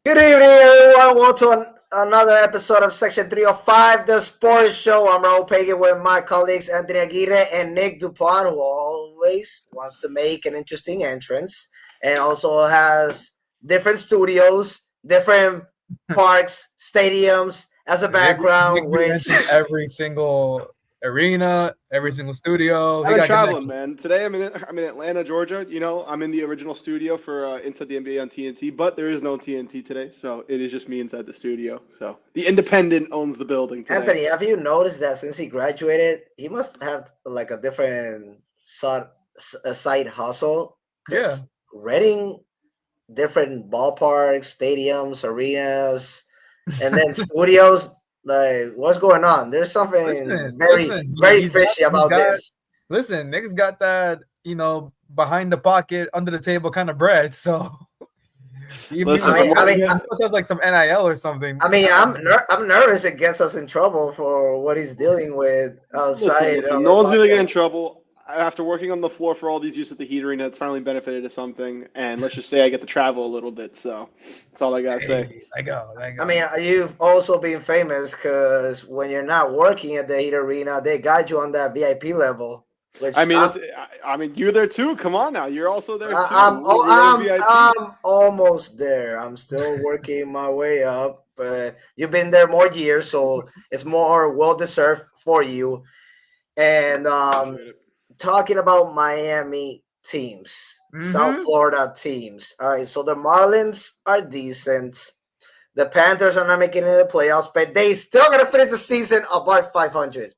Good evening, everyone. Welcome to another episode of Section 305, the sports show. I'm Raul Pagan with my colleagues Anthony Aguirre and Nick Dupont, who always wants to make an interesting entrance and also has different studios, different parks, stadiums as a background, Nick which mentioned every single arena, every single studio. I've been traveling, man. Today I'm in Atlanta, Georgia. You know, I'm in the original studio for Inside the NBA on TNT, but there is no TNT today, so it is just me inside the studio. So the Independent owns the building today. Anthony, have you noticed that since he graduated, he must have like a different side hustle? Yeah. Renting different ballparks, stadiums, arenas, and then studios. Like, what's going on? There's something very fishy about this. Listen, Nick's got that, behind the pocket, under the table kind of bread. So, I mean, sounds like some NIL or something. I mean, I'm nervous it gets us in trouble for what he's dealing with outside. Listen, no one's gonna get in trouble. After working on the floor for all these years at the Heat Arena, it's finally benefited to something. And let's just say I get to travel a little bit. So that's all I got to say. I go. I mean, you've also been famous because when you're not working at the Heat Arena, they got you on that VIP level. Which I mean, you're there too. Come on now. You're also there too. I'm almost there. I'm still working my way up. But you've been there more years, so it's more well-deserved for you. And talking about Miami teams, South Florida teams. All right, so the Marlins are decent. The Panthers are not making it in the playoffs, but they still gonna finish the season above 500.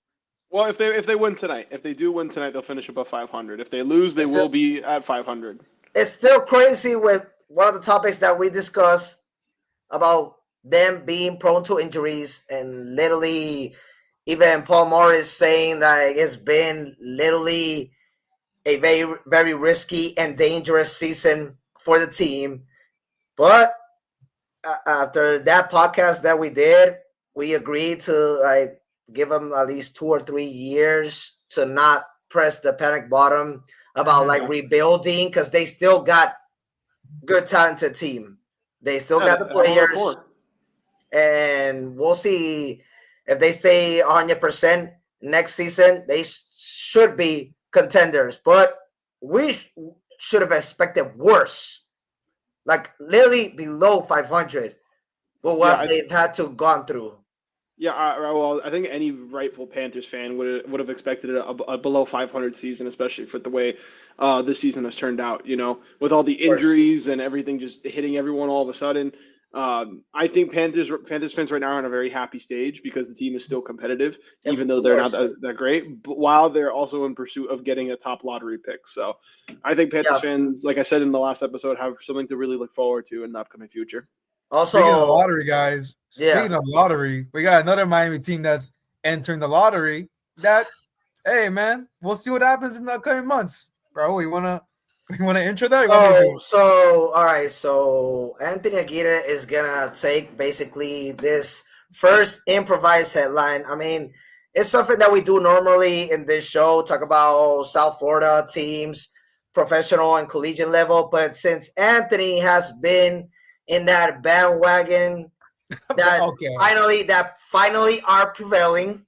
Well, if they win tonight, if they do win tonight, they'll finish above 500. If they lose, they will be at 500. It's still crazy with one of the topics that we discussed about them being prone to injuries and literally. Even Paul Morris saying that it's been literally a very, very risky and dangerous season for the team. But after that podcast that we did, we agreed to give them at least 2 or 3 years to not press the panic button about rebuilding because they still got good talented team. They still got the players, and we'll see. If they stay 100% next season, they should be contenders. But we should have expected worse, like literally below 500, but what they've had to gone through. Yeah, well, I think any rightful Panthers fan would have expected a below 500 season, especially for the way this season has turned out. You know, with all the injuries and everything just hitting everyone all of a sudden. I think Panthers fans right now are on a very happy stage because the team is still competitive, even though they're not that great. But while they're also in pursuit of getting a top lottery pick, so I think Panthers fans, like I said in the last episode, have something to really look forward to in the upcoming future. Also, speaking of lottery, guys. Speaking of lottery, we got another Miami team that's entering the lottery. Hey man, we'll see what happens in the upcoming months, bro. You wanna intro that? All right. So Anthony Aguirre is gonna take basically this first improvised headline. I mean, it's something that we do normally in this show, talk about South Florida teams, professional and collegiate level. But since Anthony has been in that bandwagon that finally are prevailing,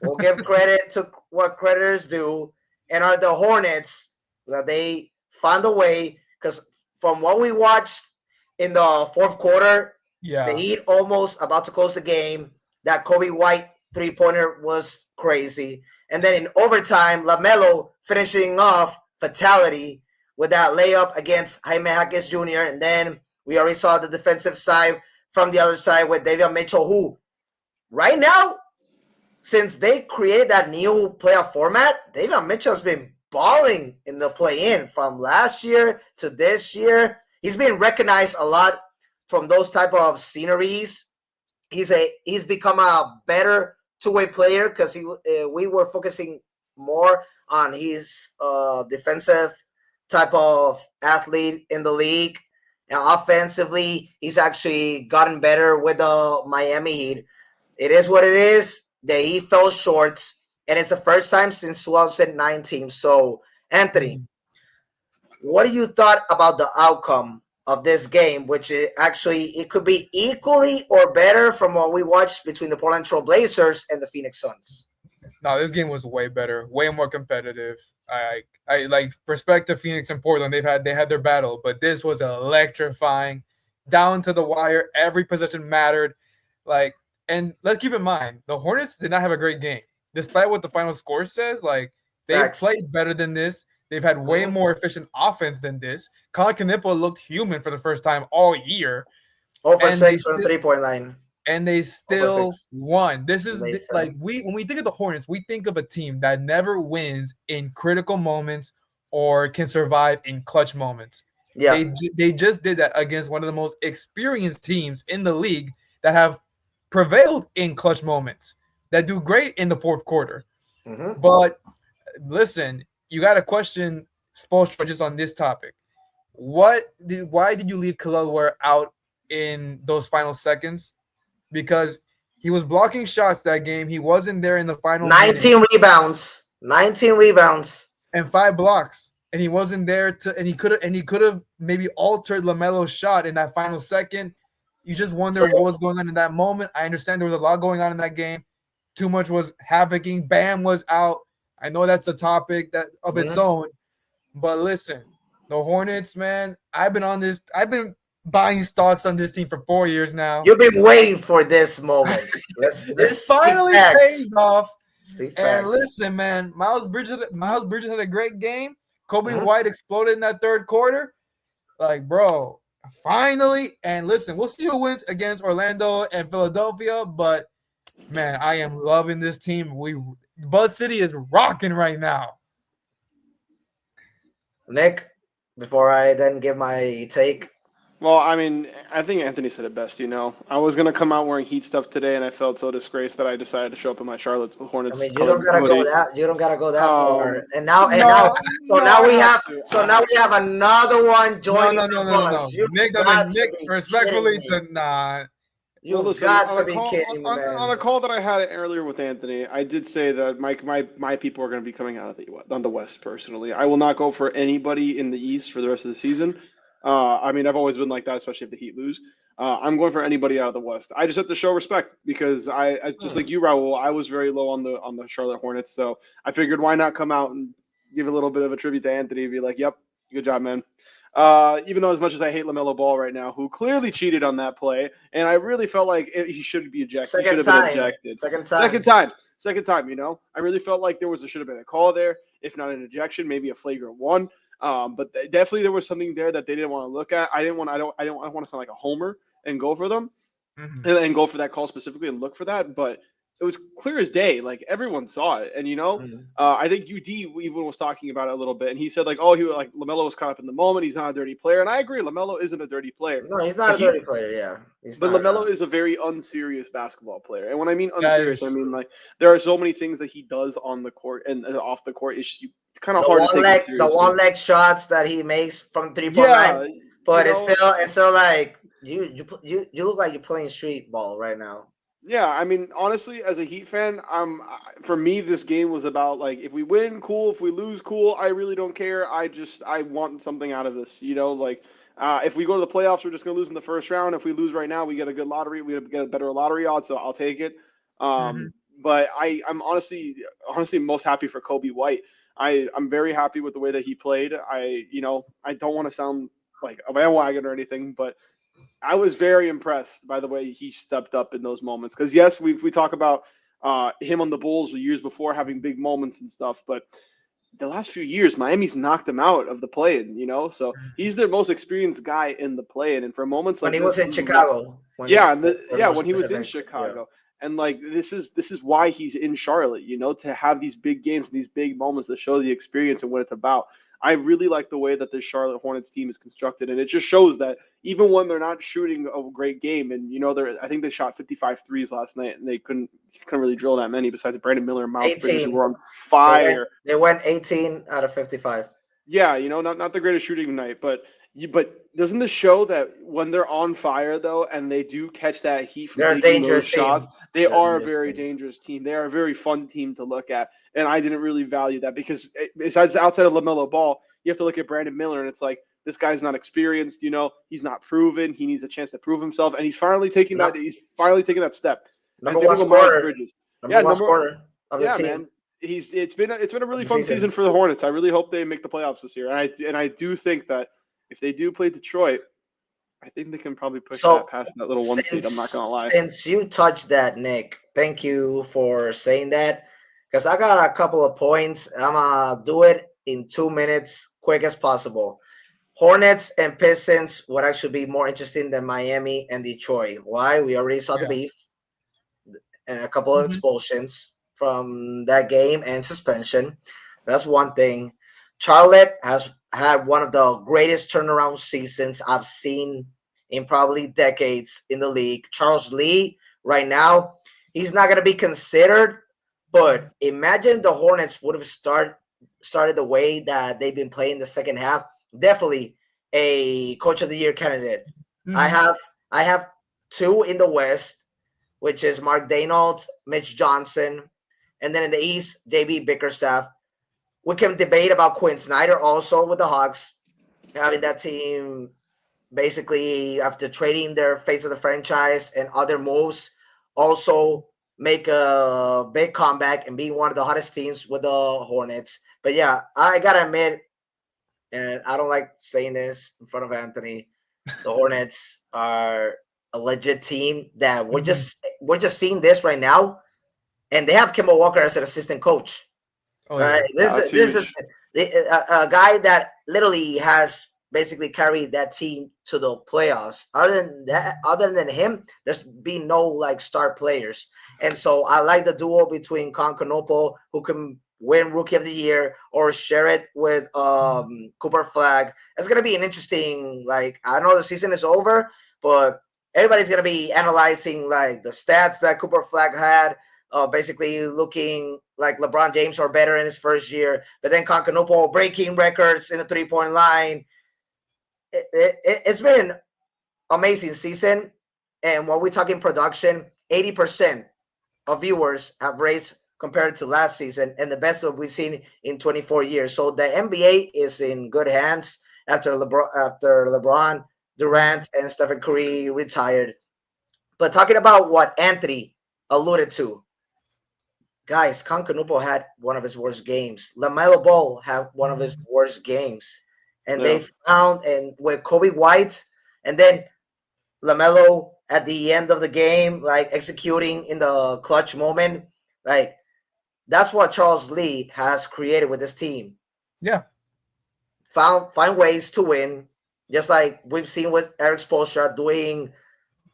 we'll give credit to what creditors do, and are the Hornets that they found a way, because from what we watched in the fourth quarter, the Heat almost about to close the game. That Kobe White three-pointer was crazy. And then in overtime, LaMelo finishing off fatality with that layup against Jaime Jaquez Jr. And then we already saw the defensive side from the other side with Davion Mitchell, who right now, since they created that new playoff format, Davion Mitchell's been balling in the play-in from last year to this year. He's been recognized a lot from those type of sceneries. He's become a better two-way player because we were focusing more on his defensive type of athlete in the league. And offensively, he's actually gotten better with the Miami Heat. It is what it is. The Heat fell short. And it's the first time since 2019. So, Anthony, what do you thought about the outcome of this game, which it could be equally or better from what we watched between the Portland Trail Blazers and the Phoenix Suns. No, this game was way better, way more competitive. I like respect to Phoenix and Portland. They had their battle, but this was electrifying, down to the wire. Every possession mattered. Like, and let's keep in mind, the Hornets did not have a great game, despite what the final score says. Like, they've played better than this. They've had way more efficient offense than this. Colin Kanipa looked human for the first time all year. 0 for 6 from the 3-point line. And they still won. This is like when we think of the Hornets, we think of a team that never wins in critical moments or can survive in clutch moments. Yeah, they just did that against one of the most experienced teams in the league that have prevailed in clutch moments, that do great in the fourth quarter. Mm-hmm. But listen, you got to question Spoelstra just on this topic. Why did you leave Kel'el Ware out in those final seconds? Because he was blocking shots that game. He wasn't there in the final 19 rebounds. 19 rebounds. And 5 blocks. And he wasn't there and he could have maybe altered LaMelo's shot in that final second. You just wonder what was going on in that moment. I understand there was a lot going on in that game. Too much was havocing. Bam was out. I know that's the topic of its own. But listen, the Hornets, man, I've been buying stocks on this team for 4 years now. You've been waiting for this moment. This finally pays off. And listen, man, Miles Bridges had a great game. Kobe White exploded in that third quarter. Like, bro, finally. And listen, we'll see who wins against Orlando and Philadelphia. But man, I am loving this team. Buzz City is rocking right now. Nick, before I then give my take. Well, I mean, I think Anthony said it best, I was going to come out wearing Heat stuff today, and I felt so disgraced that I decided to show up in my Charlotte Hornets. I mean, you don't gotta go that far. And now we have another one joining us. Nick, respectfully to not. You've got to be kidding me, man. On a call that I had earlier with Anthony, I did say that my people are going to be coming out on the West. Personally, I will not go for anybody in the East for the rest of the season. I mean, I've always been like that, especially if the Heat lose. I'm going for anybody out of the West. I just have to show respect because I just like you, Raul. I was very low on the Charlotte Hornets, so I figured why not come out and give a little bit of a tribute to Anthony and be like, "Yep, good job, man." Even though as much as I hate LaMelo Ball right now, who clearly cheated on that play, and I really felt like he should be ejected. Second time. I really felt like should have been a call there, if not an ejection, maybe a flagrant one. But definitely there was something there that they didn't want to look at. I don't want to sound like a homer and go for them and go for that call specifically and look for that. But it was clear as day. Like everyone saw it. And, I think UD even was talking about it a little bit. And he said LaMelo was caught up in the moment. He's not a dirty player. And I agree. LaMelo isn't a dirty player. No, he's not a dirty player. Yeah. But LaMelo is a very unserious basketball player. And when I mean unserious, I mean like there are so many things that he does on the court and off the court. It's just kind of hard to take the one leg shots that he makes from 3-point line. But it's still like you look like you're playing street ball right now. Yeah, I mean, honestly, as a Heat fan, for me, this game was about like if we win, cool. If we lose, cool. I really don't care. I want something out of this. If we go to the playoffs, we're just gonna lose in the first round. If we lose right now, we get a good lottery. We get a better lottery odds, so I'll take it. But I'm honestly most happy for Kobe White. I'm very happy with the way that he played. I don't want to sound like a bandwagon or anything, but I was very impressed by the way he stepped up in those moments. Because yes, we talk about him on the Bulls the years before having big moments and stuff, but the last few years, Miami's knocked him out of the play-in. So he's their most experienced guy in the play-in. And for moments like when he was in Chicago, when he was in Chicago. And like this is why he's in Charlotte, to have these big games, these big moments that show the experience and what it's about. I really like the way that this Charlotte Hornets team is constructed, and it just shows that even when they're not shooting a great game, and I think they shot 55 threes last night, and they couldn't really drill that many besides Brandon Miller and Miles Bridges, who were on fire. They went 18 out of 55. Yeah, not the greatest shooting night, but doesn't this show that when they're on fire though, and they do catch that heat from taking those shots, they are a very dangerous team. They are a very fun team to look at, and I didn't really value that because besides outside of LaMelo Ball, you have to look at Brandon Miller, and it's like, this guy's not experienced. He's not proven. He needs a chance to prove himself, and he's finally taking that. He's finally taking that step. Number one scorer. Number one scorer of the team. Man. It's been a really fun season for the Hornets. I really hope they make the playoffs this year, and I do think that if they do play Detroit, I think they can probably push that past that little 1 seed. I'm not gonna lie. Since you touched that, Nick, thank you for saying that, because I got a couple of points. I'm gonna do it in 2 minutes, quick as possible. Hornets and Pistons would actually be more interesting than Miami and Detroit. Why? We already saw the beef and a couple of expulsions from that game and suspension. That's one thing. Charlotte has had one of the greatest turnaround seasons I've seen in probably decades in the league. Charles Lee, right now, he's not going to be considered, but imagine the Hornets would have started the way that they've been playing the second half. Definitely a Coach of the Year candidate. I have two in the West, which is Mark Daignault, Mitch Johnson, and then in the East, JB Bickerstaff. We can debate about Quinn Snyder also with the Hawks, having that team basically after trading their face of the franchise and other moves, also make a big comeback and being one of the hottest teams with the Hornets. But yeah, I gotta admit, and I don't like saying this in front of Anthony, the Hornets are a legit team that we're just seeing this right now, and they have Kemba Walker as an assistant coach. Right, this is a guy that literally has basically carried that team to the playoffs. Other than him, there's been no star players, and so I like the duo between Concanopoulos, who can win Rookie of the Year, or share it with Cooper Flag. It's gonna be an interesting. I know the season is over, but everybody's gonna be analyzing the stats that Cooper Flag had. Basically looking like LeBron James or better in his first year, but then Concanopoulos breaking records in the 3-point line. It's been an amazing season, and when we're talking production, 80% of viewers have raised compared to last season, and the best that we've seen in 24 years. So the NBA is in good hands after LeBron, Durant, and Stephen Curry retired. But talking about what Anthony alluded to, guys, Concanopoulos had one of his worst games. LaMelo Ball had one of his worst games. And they found, and with Kobe White, and then LaMelo at the end of the game, executing in the clutch moment, that's what Charles Lee has created with this team. Yeah. Find ways to win, just like we've seen with Eric Spoelstra doing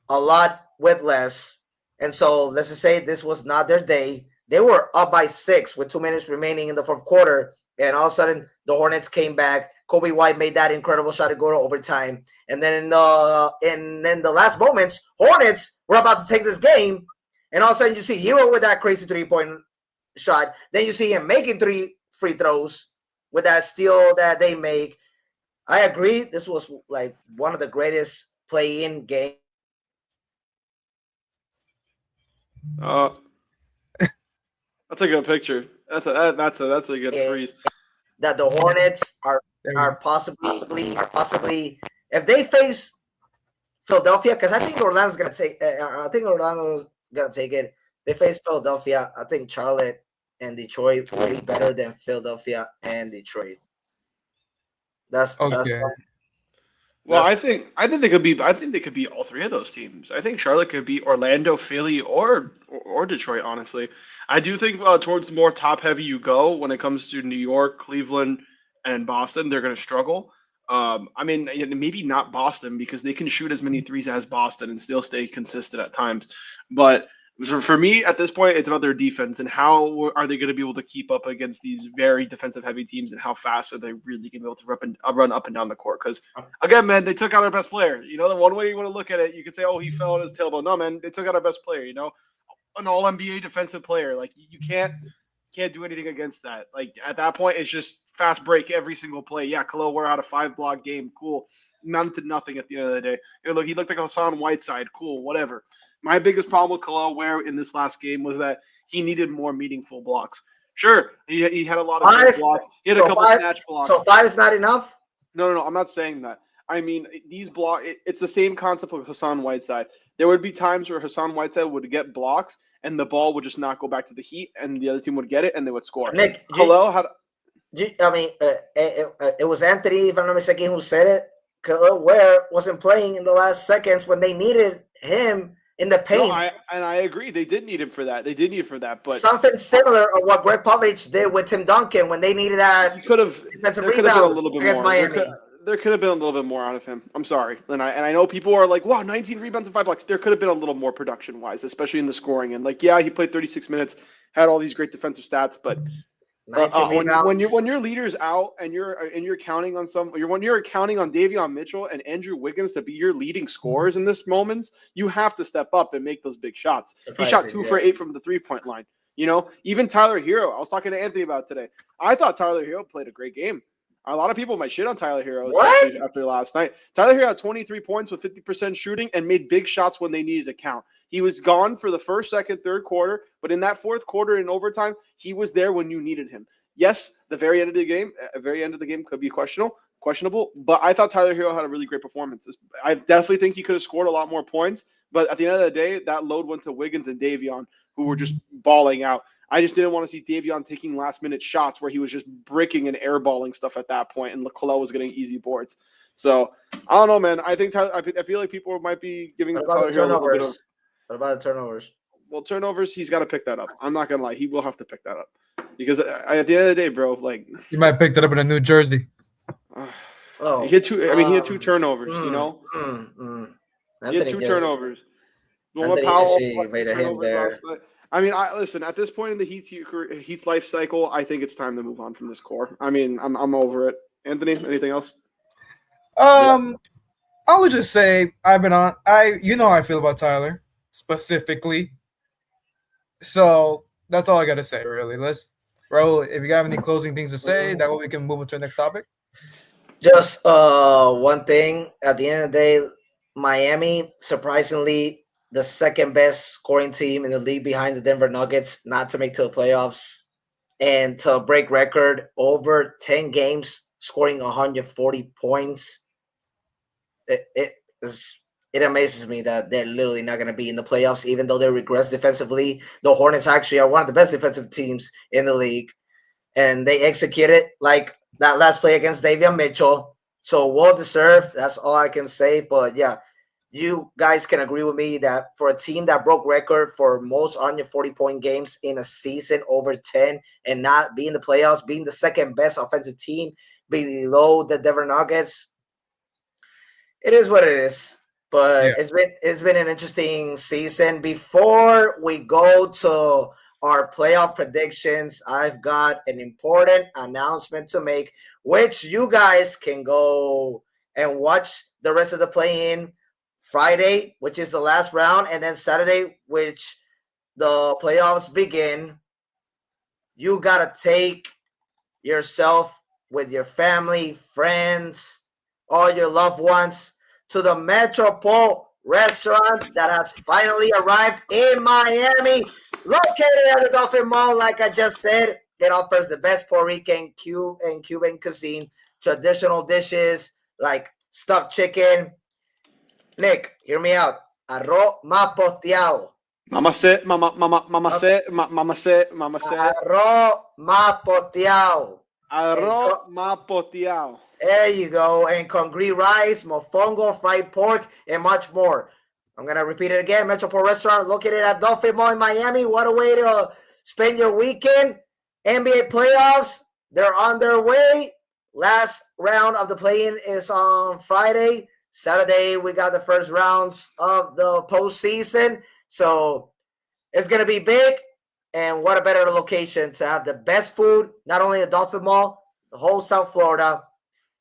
a lot with less. And so let's just say this was not their day. They were up by 6 with 2 minutes remaining in the fourth quarter, and all of a sudden the Hornets came back. Kobe White made that incredible shot to go to overtime, and then in the last moments, Hornets were about to take this game, and all of a sudden you see Hero with that crazy 3-point shot. Then you see him making 3 free throws with that steal that they make. I agree. This was one of the greatest play-in games. That's a good picture. That's a good freeze. That the Hornets are possibly if they face Philadelphia, because I think Orlando's gonna take. it. They face Philadelphia. I think Charlotte and Detroit will be better than Philadelphia and Detroit. That's well, I think they could be. I think they could be all 3 of those teams. I think Charlotte could be Orlando, Philly, or Detroit. Honestly, I do think towards more top heavy you go when it comes to New York, Cleveland, and Boston. They're going to struggle. I mean, maybe not Boston because they can shoot as many threes as Boston and still stay consistent at times. But for me, at this point, it's about their defense and how are they going to be able to keep up against these very defensive-heavy teams, and how fast are they really going to be able to run up and down the court? Because, again, man, they took out our best player. The one way you want to look at it, you could say, oh, he fell on his tailbone. No, man, they took out our best player, an all-NBA defensive player. You can't do anything against that. At that point, it's just fast break every single play. Yeah, Khalil Ware had a 5-block game. Cool. Amounted to nothing at the end of the day. Look, he looked like Hassan Whiteside. Cool, whatever. My biggest problem with Khalil Ware in this last game was that he needed more meaningful blocks. Sure, he had a lot of blocks. He had a couple snatch blocks. So 5 is not enough? No. I'm not saying that. I mean, it's the same concept of Hassan Whiteside. There would be times where Hassan Whiteside would get blocks and the ball would just not go back to the Heat, and the other team would get it and they would score. Nick, Hello, how? it was Anthony, if I'm not mistaken, who said it. Ware wasn't playing in the last seconds when they needed him in the paint. No, I agree. They did need him for that. But something similar of what Greg Popovich did with Tim Duncan when they needed that defensive rebound against Miami. There could have been a little bit more out of him. I'm sorry, and I know people are like, "Wow, 19 rebounds and 5 blocks." There could have been a little more production wise, especially in the scoring. And like, yeah, he played 36 minutes, had all these great defensive stats, but when your leader's out and you're counting on when you're counting on Davion Mitchell and Andrew Wiggins to be your leading scorers in this moments, you have to step up and make those big shots. He shot 2 for 8 from the 3-point line. Even Tyler Hero. I was talking to Anthony about it today. I thought Tyler Hero played a great game. A lot of people might shit on Tyler Hero after last night. Tyler Hero had 23 points with 50% shooting and made big shots when they needed to count. He was gone for the first, second, third quarter, but in that fourth quarter in overtime, he was there when you needed him. Yes, the very end of the game could be questionable, but I thought Tyler Hero had a really great performance. I definitely think he could have scored a lot more points, but at the end of the day, that load went to Wiggins and Davion, who were just balling out. I just didn't want to see Davion taking last-minute shots where he was just bricking and airballing stuff at that point, and Colel was getting easy boards. So, I don't know, man. I think I feel like people might be giving Tyler Hero a little bit of... What about the turnovers? Well, turnovers, he's got to pick that up. I'm not going to lie. He will have to pick that up. Because at the end of the day, bro, like... You might pick that up in a New Jersey. He had 2 turnovers, He had 2 turnovers. Anthony actually made a hit there. I mean, listen. At this point in the Heat's life cycle, I think it's time to move on from this core. I mean, I'm over it. Anthony, anything else? I would just say I've been on. How I feel about Tyler specifically. So that's all I got to say, really. Raul, if you got any closing things to say, that way we can move on to the next topic. Just one thing. At the end of the day, Miami, surprisingly, the second best scoring team in the league behind the Denver Nuggets, not to make to the playoffs and to break record over 10 games, scoring 140 points. It amazes me that they're literally not going to be in the playoffs, even though they regress defensively. The Hornets actually are one of the best defensive teams in the league, and they executed like that last play against Davion Mitchell. So well deserved. That's all I can say. But yeah, you guys can agree with me that for a team that broke record for most 140-point games in a season, over 10, and not being in the playoffs, being the second best offensive team below the Denver Nuggets, it is what it is. But it's been an interesting season. Before we go to our playoff predictions, I've got an important announcement to make, which you guys can go and watch the rest of the play-in Friday, which is the last round, and then Saturday, which the playoffs begin. You got to take yourself with your family, friends, all your loved ones to the Metropol Restaurant that has finally arrived in Miami, located at the Dolphin Mall. Like I just said, it offers the best Puerto Rican and Cuban cuisine, traditional dishes like stuffed chicken. Nick, hear me out. Arroz mamposteao. Mama say. Arroz mamposteao. Arroz mamposteao. There you go. And congri rice, mofongo, fried pork, and much more. I'm going to repeat it again. Metropol Restaurant located at Dolphin Mall in Miami. What a way to spend your weekend. NBA playoffs, they're on their way. Last round of the play-in is on Friday. Saturday, we got the first rounds of the postseason. So it's going to be big. And what a better location to have the best food, not only at Dolphin Mall, the whole South Florida,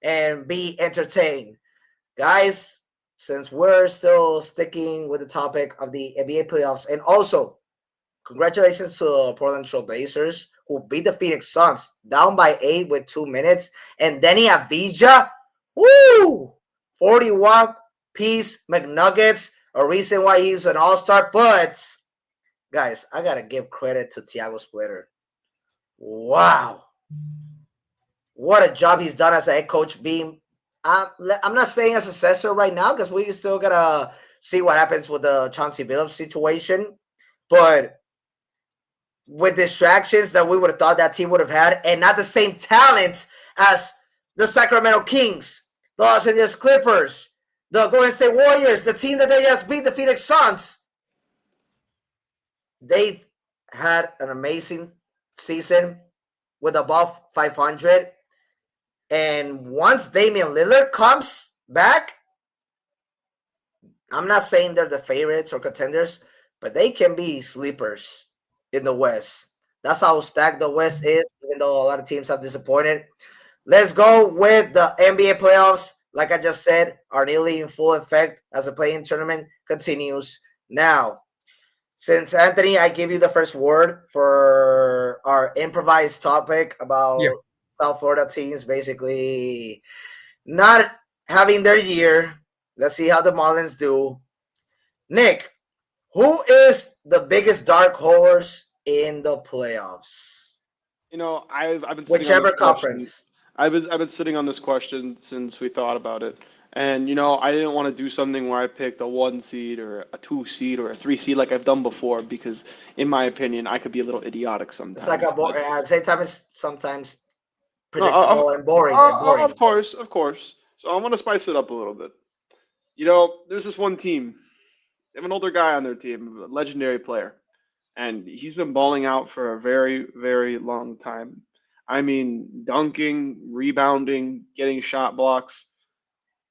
and be entertained. Guys, since we're still sticking with the topic of the NBA playoffs, and also congratulations to the Portland Trail Blazers, who beat the Phoenix Suns down by 8 with 2 minutes. And Denny Avdija, 41-piece McNuggets, a reason why he's an all-star. But, guys, I got to give credit to Thiago Splitter. Wow. What a job he's done as a head coach, being I'm not saying a successor right now because we still gotta see what happens with the Chauncey Billups situation. But with distractions that we would have thought that team would have had, and not the same talent as the Sacramento Kings, the Los Angeles Clippers, the Golden State Warriors, the team that they just beat, the Phoenix Suns. They've had an amazing season with above 500. And once Damian Lillard comes back, I'm not saying they're the favorites or contenders, but they can be sleepers in the West. That's how stacked the West is, even though a lot of teams have disappointed. Let's go with the NBA playoffs. Like I just said, are nearly in full effect as the play-in tournament continues. Now, since Anthony, I give you the first word for our improvised topic about South Florida teams basically not having their year. Let's see how the Marlins do. Nick, who is the biggest dark horse in the playoffs? I've been whichever conference. I've been sitting on this question since we thought about it. And I didn't want to do something where I picked a 1 seed or a 2 seed or a 3 seed like I've done before, because in my opinion, I could be a little idiotic sometimes. It's like at the same time, it's sometimes predictable and boring. Of course. So I'm gonna spice it up a little bit. There's this one team. They have an older guy on their team, a legendary player, and he's been balling out for a very, very long time. I mean, dunking, rebounding, getting shot blocks.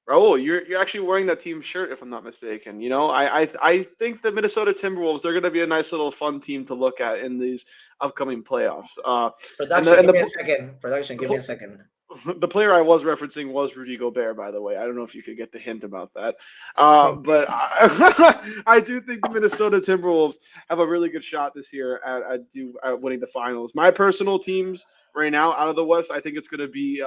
Raul, you're actually wearing that team shirt, if I'm not mistaken. I think the Minnesota Timberwolves, they're going to be a nice little fun team to look at in these upcoming playoffs. Give me a second. The player I was referencing was Rudy Gobert, by the way. I don't know if you could get the hint about that. But I do think the Minnesota Timberwolves have a really good shot this year at winning the finals. My personal teams right now out of the West, I think it's going to be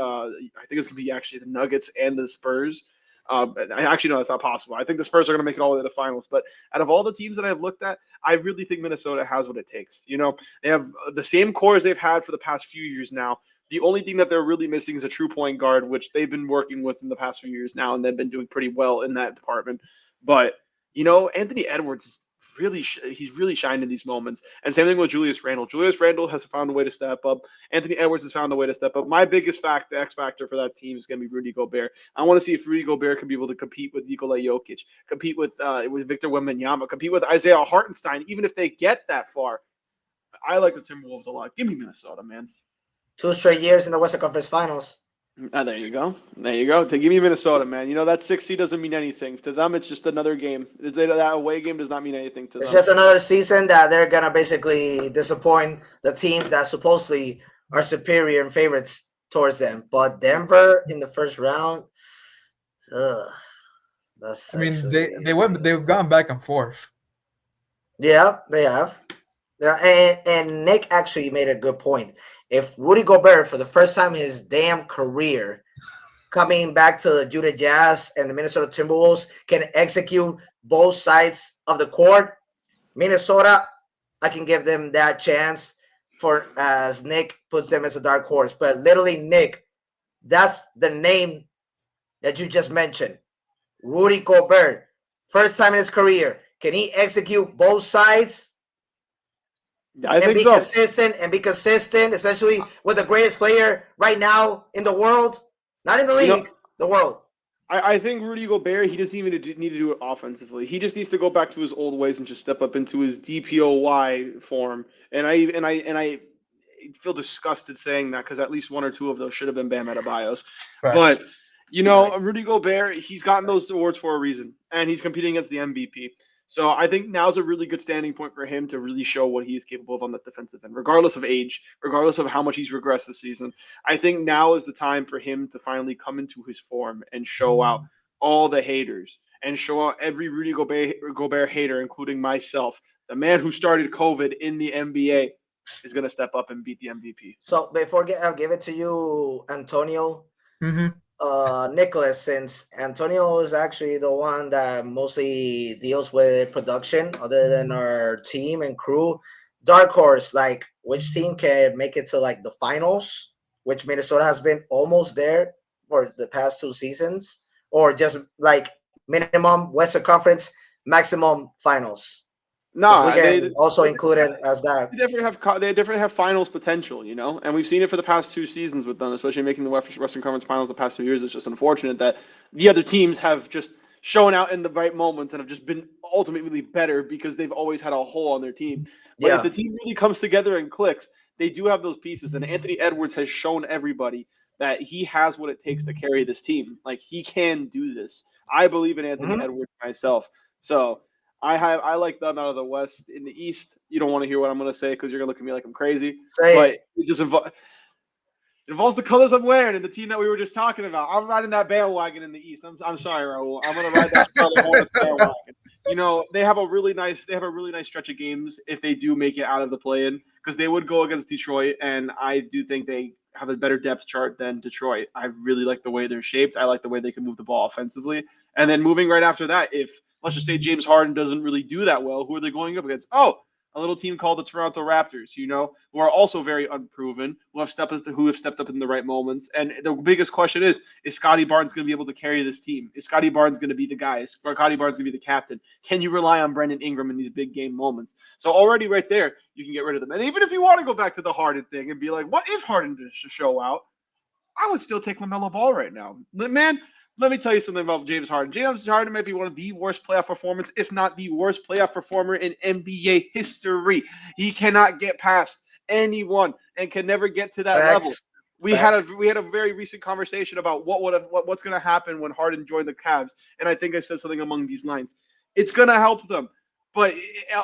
actually the Nuggets and the Spurs. Actually, no, that's not possible. I think the Spurs are going to make it all the way to the finals. But out of all the teams that I've looked at, I really think Minnesota has what it takes. They have the same core as they've had for the past few years now. The only thing that they're really missing is a true point guard, which they've been working with in the past few years now, and they've been doing pretty well in that department. But, Anthony Edwards, he's really shined in these moments. And same thing with Julius Randle. Julius Randle has found a way to step up. Anthony Edwards has found a way to step up. My biggest the X factor for that team is going to be Rudy Gobert. I want to see if Rudy Gobert can be able to compete with Nikola Jokic, compete with Victor Wembanyama, compete with Isaiah Hartenstein, even if they get that far. I like the Timberwolves a lot. Give me Minnesota, man. 2 straight years in the Western Conference Finals. There you go. To give me Minnesota, man. That 6 seed doesn't mean anything. To them, it's just another game. That away game does not mean anything to them. It's just another season that they're going to basically disappoint the teams that supposedly are superior and favorites towards them. But Denver in the first round, they've gone back and forth. Yeah, they have. Yeah, and Nick actually made a good point. If Rudy Gobert, for the first time in his damn career, coming back to the Utah Jazz and the Minnesota Timberwolves, can execute both sides of the court, Minnesota, I can give them that chance for as Nick puts them as a dark horse. But literally, Nick, that's the name that you just mentioned. Rudy Gobert, first time in his career. Can he execute both sides? I think so. Be consistent, especially with the greatest player right now in the world, not in the league, the world. I think Rudy Gobert, he doesn't even need to do it offensively. He just needs to go back to his old ways and just step up into his DPOY form. And I feel disgusted saying that because at least 1 or 2 of those should have been Bam Adebayo's. But Rudy Gobert, he's gotten those awards for a reason, and he's competing against the MVP. So I think now's a really good standing point for him to really show what he is capable of on the defensive end, regardless of age, regardless of how much he's regressed this season. I think now is the time for him to finally come into his form and show out all the haters and show out every Rudy Gobert hater, including myself. The man who started COVID in the NBA is going to step up and beat the MVP. So before I'll give it to you, Antonio. Nicholas, since Antonio is actually the one that mostly deals with production other than our team and crew, dark horse, like which team can make it to like the finals, which Minnesota has been almost there for the past 2 seasons, or just like minimum Western Conference, maximum finals? No, we can they also include it as that. They definitely have finals potential, you know, and we've seen it for the past 2 seasons with them, especially making the Western Conference Finals the past 2 years. It's just unfortunate that the other teams have just shown out in the right moments and have just been ultimately better because they've always had a hole on their team. But if the team really comes together and clicks, they do have those pieces. And Anthony Edwards has shown everybody that he has what it takes to carry this team. Like, he can do this. I believe in Anthony Edwards myself. So I like them out of the West. In the East, you don't want to hear what I'm going to say because you're going to look at me like I'm crazy. But it just involves the colors I'm wearing and the team that we were just talking about. I'm riding that bandwagon in the East. I'm sorry, Raul. I'm going to ride that Charlotte Hornets bandwagon. You know, they have a really nice stretch of games if they do make it out of the play-in, because they would go against Detroit, and I do think they have a better depth chart than Detroit. I really like the way they're shaped. I like the way they can move the ball offensively. And then moving right after that, if let's just say James Harden doesn't really do that well, who are they going up against? Oh, a little team called the Toronto Raptors, you know, who are also very unproven, who have stepped up in the right moments. And the biggest question is Scotty Barnes going to be able to carry this team? Is Scotty Barnes going to be the guy? Is Scotty Barnes going to be the captain? Can you rely on Brandon Ingram in these big game moments? So already right there, you can get rid of them. And even if you want to go back to the Harden thing and be like, what if Harden does show out? I would still take LaMelo Ball right now. Man, let me tell you something about James Harden. James Harden might be one of the worst playoff performers, if not the worst playoff performer in NBA history. He cannot get past anyone and can never get to that level. We had a very recent conversation about what's going to happen when Harden joined the Cavs, and I think I said something along these lines. It's going to help them, but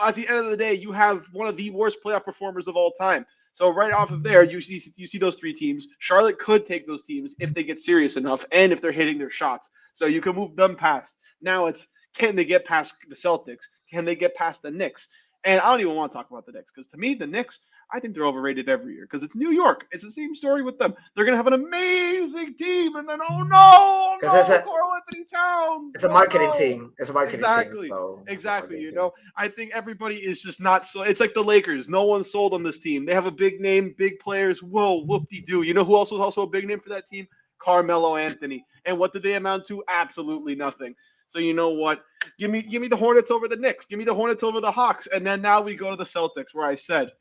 at the end of the day, you have one of the worst playoff performers of all time. So right off of there, you see those three teams. Charlotte could take those teams if they get serious enough and if they're hitting their shots. So you can move them past. Now it's, can they get past the Celtics? Can they get past the Knicks? And I don't even want to talk about the Knicks, because to me, the Knicks, I think they're overrated every year because it's New York. It's the same story with them. They're going to have an amazing team, and then, Karl Anthony Towns. It's a marketing team. It's a marketing team. So exactly. You know, I think everybody is just not so. It's like the Lakers. No one's sold on this team. They have a big name, big players. Whoa, whoop-de-doo. You know who else was also a big name for that team? Carmelo Anthony. And what did they amount to? Absolutely nothing. So you know what? Give me the Hornets over the Knicks. Give me the Hornets over the Hawks. And then now we go to the Celtics, where I said,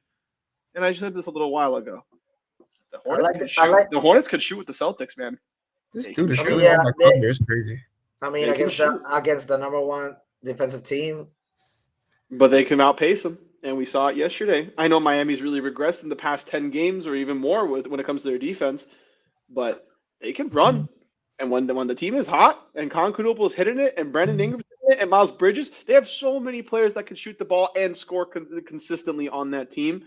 and I said this a little while ago, the Hornets could shoot with the Celtics, man. This dude is shooting all my thunder. It's crazy. I mean, against the number one defensive team. But they can outpace them, and we saw it yesterday. I know Miami's really regressed in the past 10 games or even more when it comes to their defense, but they can run. And when the team is hot and Concunopoulos is hitting it and Brandon Ingram's hitting it and Miles Bridges, they have so many players that can shoot the ball and score consistently on that team.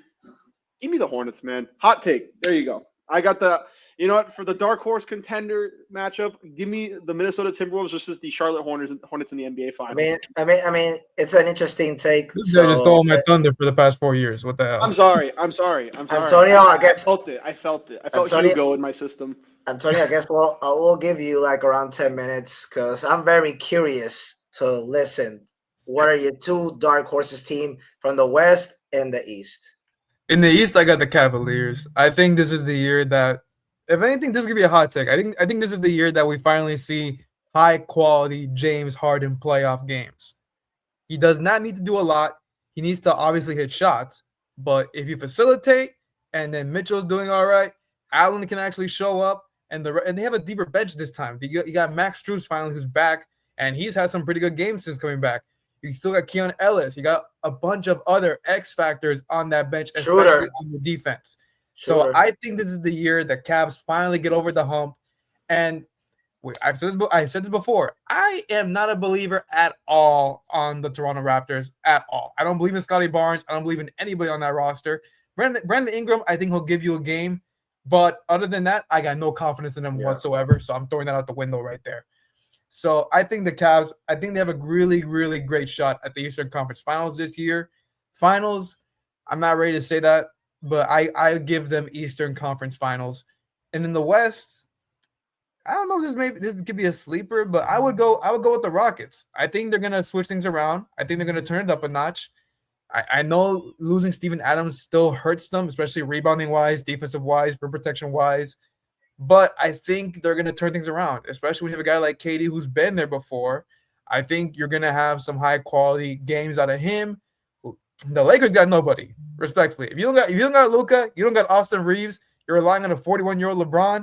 Give me the Hornets, man. Hot take. There you go. I got the, you know what, for the dark horse contender matchup, give me the Minnesota Timberwolves versus the Charlotte Hornets in the NBA Finals. I mean, it's an interesting take. This guy just stole my thunder for the past 4 years. What the hell? I'm sorry. Antonio, I felt it. I felt Hugo in my system. Antonio, I guess I will give you like around 10 minutes because I'm very curious to listen. What are your two dark horses team from the West and the East? In the East, I got the Cavaliers. I think this is the year that, if anything, this is gonna be a hot take. I think this is the year that we finally see high quality James Harden playoff games. He does not need to do a lot. He needs to obviously hit shots, but if you facilitate and then Mitchell's doing all right, Allen can actually show up, and they have a deeper bench this time. You got Max Strus finally, who's back, and he's had some pretty good games since coming back. You still got Keon Ellis. You got a bunch of other X factors on that bench, especially on the defense. So I think this is the year the Cavs finally get over the hump. And I've said this before. I am not a believer at all on the Toronto Raptors at all. I don't believe in Scotty Barnes. I don't believe in anybody on that roster. Brandon Ingram, I think he'll give you a game. But other than that, I got no confidence in them whatsoever. So I'm throwing that out the window right there. So I think the Cavs, I think they have a really, really great shot at the Eastern Conference Finals this year. Finals, I'm not ready to say that, but I give them Eastern Conference Finals. And in the West, I don't know if this could be a sleeper, but I would go with the Rockets. I think they're gonna switch things around. I think they're gonna turn it up a notch. I know losing Steven Adams still hurts them, especially rebounding wise, defensive wise, rim protection wise. But I think they're going to turn things around, especially when you have a guy like KD who's been there before. I think you're going to have some high quality games out of him. The Lakers got nobody, respectfully. If you don't got Luka, you don't got Austin Reeves, you're relying on a 41-year-old LeBron,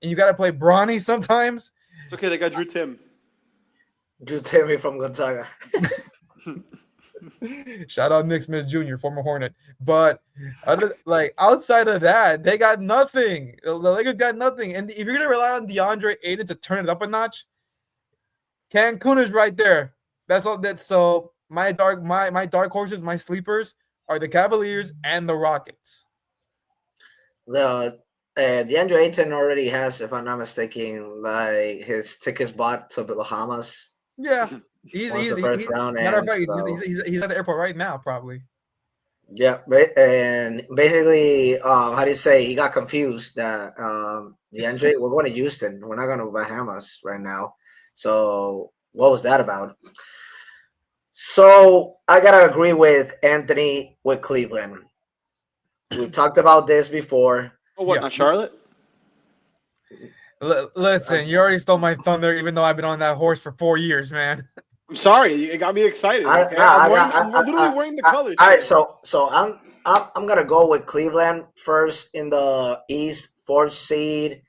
and you got to play Bronny sometimes. It's okay, they got Drew Tim. Drew Timmy from Gonzaga. Shout out Nick Smith Jr., former Hornet. But outside of that, they got nothing. The Lakers got nothing. And if you're gonna rely on DeAndre Ayton to turn it up a notch, Cancun is right there. That's all. So my dark horses, my sleepers are the Cavaliers and the Rockets. The DeAndre Ayton already has, if I'm not mistaken, like his tickets bought to the Bahamas. Yeah. He's the first round. Matter of fact, he's at the airport right now, probably. Yeah, and basically, how do you say, he got confused that DeAndre, we're going to Houston, we're not going to Bahamas right now. So what was that about? So I gotta agree with Anthony with Cleveland. We talked about this before. Oh, what? Yeah. Not Charlotte? Listen, you already stole my thunder, even though I've been on that horse for 4 years, man. I'm sorry, it got me excited. Okay? I'm literally wearing the colors. All right, so I'm gonna go with Cleveland first in the East, 4th seed.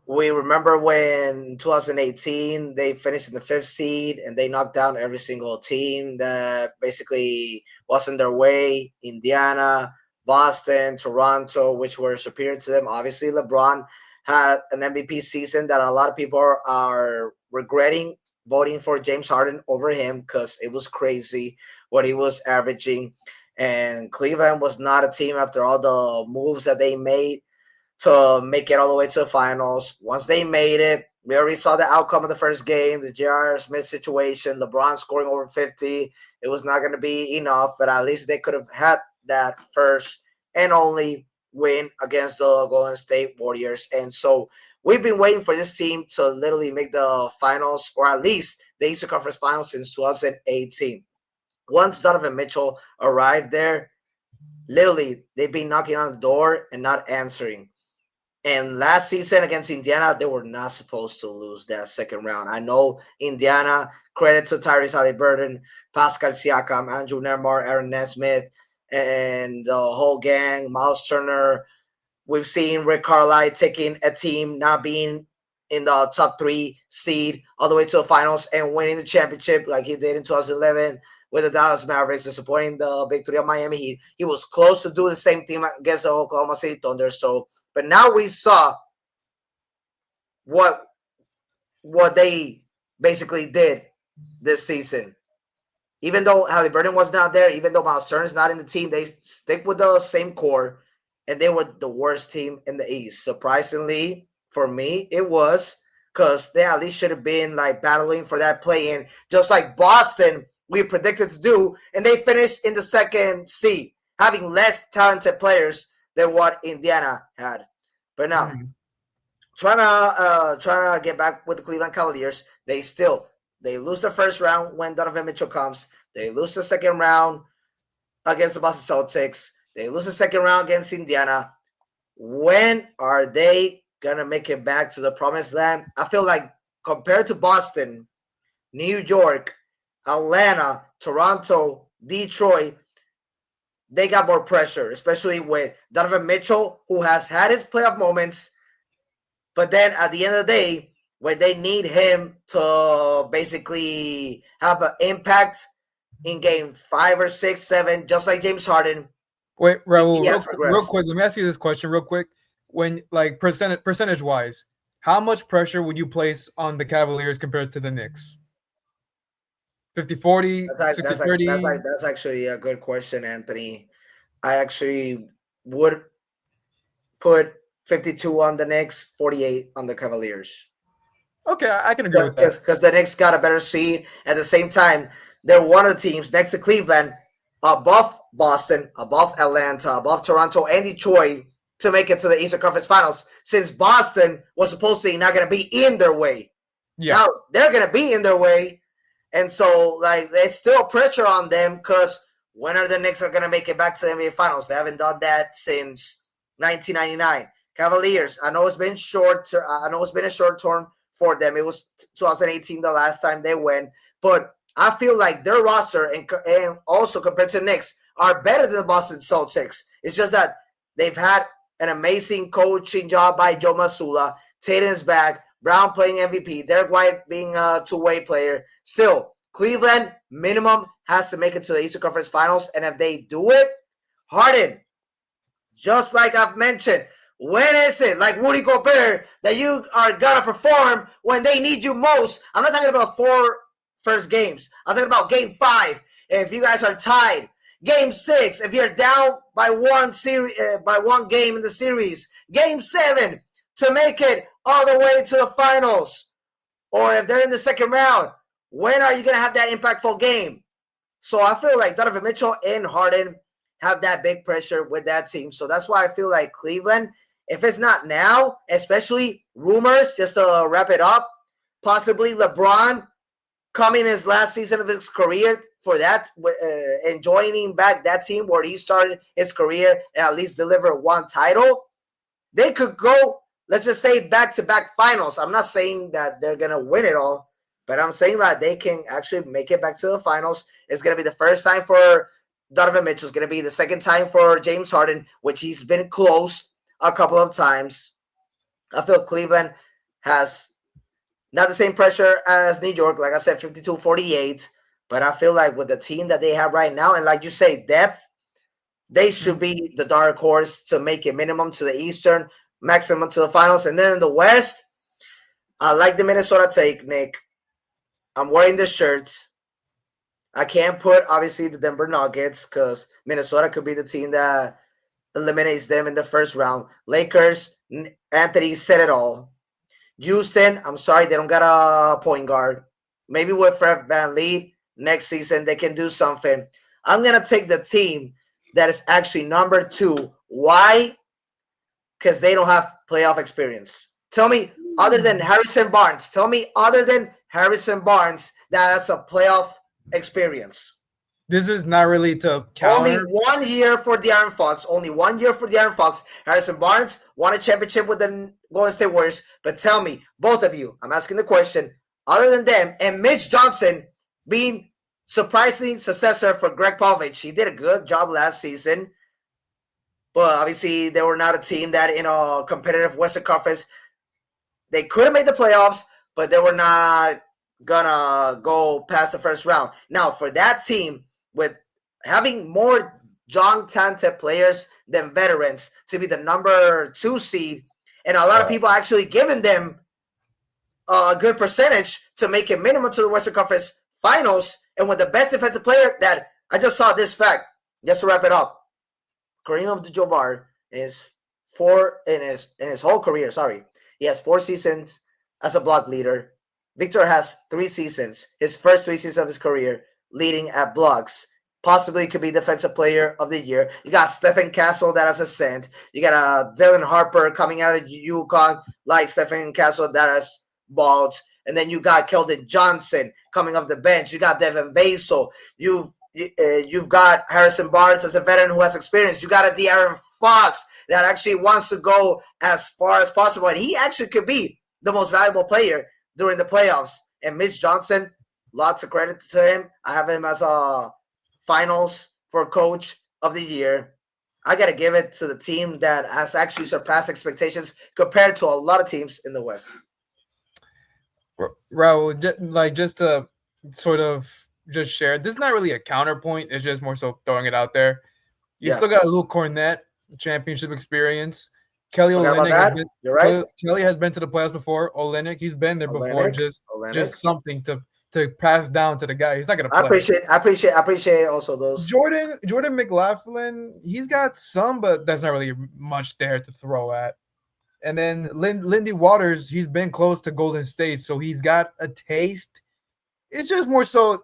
We remember when 2018 they finished in the 5th seed and they knocked down every single team that basically wasn't their way. Indiana, Boston, Toronto, which were superior to them. Obviously, LeBron had an MVP season that a lot of people are regretting voting for James Harden over him because it was crazy what he was averaging. And Cleveland was not a team after all the moves that they made to make it all the way to the finals. Once they made it, we already saw the outcome of the first game, the J.R. Smith situation, LeBron scoring over 50. It was not going to be enough, but at least they could have had that first and only win against the Golden State Warriors. And so we've been waiting for this team to literally make the finals, or at least the Eastern Conference Finals since 2018. Once Donovan Mitchell arrived there, literally they've been knocking on the door and not answering. And last season against Indiana, they were not supposed to lose that second round. I know Indiana, credit to Tyrese Haliburton, Pascal Siakam, Andrew Nemar, Aaron Nesmith, and the whole gang, Miles Turner. We've seen Rick Carlisle taking a team not being in the top 3 seed all the way to the finals and winning the championship like he did in 2011 with the Dallas Mavericks, disappointing the Big 3 of Miami Heat. He was close to doing the same thing against the Oklahoma City Thunder. So, but now we saw what they basically did this season. Even though Haliburton was not there, even though Miles Turner is not in the team, they stick with the same core, and they were the worst team in the East. Surprisingly, for me, it was, because they at least should have been like battling for that play-in, just like Boston we predicted to do, and they finished in the 2nd seed, having less talented players than what Indiana had. But now, trying to get back with the Cleveland Cavaliers, they lose the first round when Donovan Mitchell comes. They lose the second round against the Boston Celtics. They lose the second round against Indiana. When are they going to make it back to the promised land? I feel like compared to Boston, New York, Atlanta, Toronto, Detroit, they got more pressure, especially with Donovan Mitchell, who has had his playoff moments. But then at the end of the day, when they need him to basically have an impact in game 5 or 6, 7, just like James Harden. Wait, Raul, real quick, let me ask you this question real quick. When, like, percentage-wise, how much pressure would you place on the Cavaliers compared to the Knicks? 50-40, 60-30? That's actually a good question, Anthony. I actually would put 52 on the Knicks, 48 on the Cavaliers. Okay, I can agree with that. Because the Knicks got a better seed. At the same time, they're one of the teams next to Cleveland, above Boston, above Atlanta, above Toronto, and Detroit to make it to the Eastern Conference Finals, since Boston was supposedly not going to be in their way. Yeah. Now, they're going to be in their way. And so, like, there's still pressure on them because when are the Knicks going to make it back to the NBA Finals? They haven't done that since 1999. Cavaliers. I know it's been short. I know it's been a short term for them. It was 2018 the last time they went, but I feel like their roster and also compared to Knicks are better than the Boston Celtics. It's just that they've had an amazing coaching job by Joe Mazzulla. Tatum's back. Brown playing MVP. Derek White being a two-way player. Still, Cleveland minimum has to make it to the Eastern Conference Finals, and if they do it, Harden, just like I've mentioned, when is it, like Rudy Gobert, that you are going to perform when they need you most? I'm not talking about 4 first games. I'm talking about game 5 if you guys are tied. Game 6 if you're down by one game in the series. Game 7 to make it all the way to the finals. Or if they're in the second round, when are you going to have that impactful game? So I feel like Donovan Mitchell and Harden have that big pressure with that team. So that's why I feel like Cleveland, if it's not now, especially rumors, just to wrap it up, possibly LeBron coming his last season of his career for that, and joining back that team where he started his career and at least deliver one title, they could go, let's just say, back-to-back finals. I'm not saying that they're going to win it all, but I'm saying that they can actually make it back to the finals. It's going to be the first time for Donovan Mitchell. It's going to be the second time for James Harden, which he's been close a couple of times. I feel Cleveland has not the same pressure as New York. Like I said, 52-48. But I feel like with the team that they have right now, and like you say, depth, they should be the dark horse to make it minimum to the Eastern, maximum to the finals. And then in the West, I like the Minnesota take, Nick. I'm wearing the shirt. I can't put, obviously, the Denver Nuggets because Minnesota could be the team that eliminates them in the first round. Lakers, Anthony said it all. Houston, I'm sorry, they don't got a point guard. Maybe with Fred VanVleet next season, they can do something. I'm going to take the team that is actually number 2. Why? Because they don't have playoff experience. Tell me, other than Harrison Barnes, that's a playoff experience. This is not really to counter. Only 1 year for De'Aaron Fox. Harrison Barnes won a championship with the Golden State Warriors. But tell me, both of you, I'm asking the question, other than them, and Mitch Johnson being surprising successor for Greg Popovich. He did a good job last season. But obviously, they were not a team that in a competitive Western Conference, they could have made the playoffs, but they were not gonna go past the first round. Now, for that team, with having more young, talented players than veterans to be the number 2 seed, and a lot of people actually giving them a good percentage to make it minimum to the Western Conference Finals, and with the best defensive player that I just saw this fact, just to wrap it up, Kareem Abdul-Jabbar in his whole career, he has 4 seasons as a block leader. Victor has 3 seasons, his first 3 seasons of his career, leading at blocks. Possibly could be Defensive Player of the Year. You got Stephen Castle that has ascent. You got Dylan Harper coming out of UConn like Stephen Castle that has balled. And then you got Keldon Johnson coming off the bench. You got Devin Vassell. You've got Harrison Barnes as a veteran who has experience. You got a De'Aaron Fox that actually wants to go as far as possible. And he actually could be the most valuable player during the playoffs. And Mitch Johnson, lots of credit to him. I have him as a finals for Coach of the Year. I got to give it to the team that has actually surpassed expectations compared to a lot of teams in the West. Raul, just to sort of just share, this is not really a counterpoint. It's just more so throwing it out there. You still got Luke Cornett, championship experience. Kelly Olynyk Kelly has been to the playoffs before. Olynyk, he's been there before. Just something to pass down to the guy. He's not gonna play. I appreciate also those. Jordan McLaughlin, he's got some, but that's not really much there to throw at. And then Lindy Waters, he's been close to Golden State, so he's got a taste. It's just more so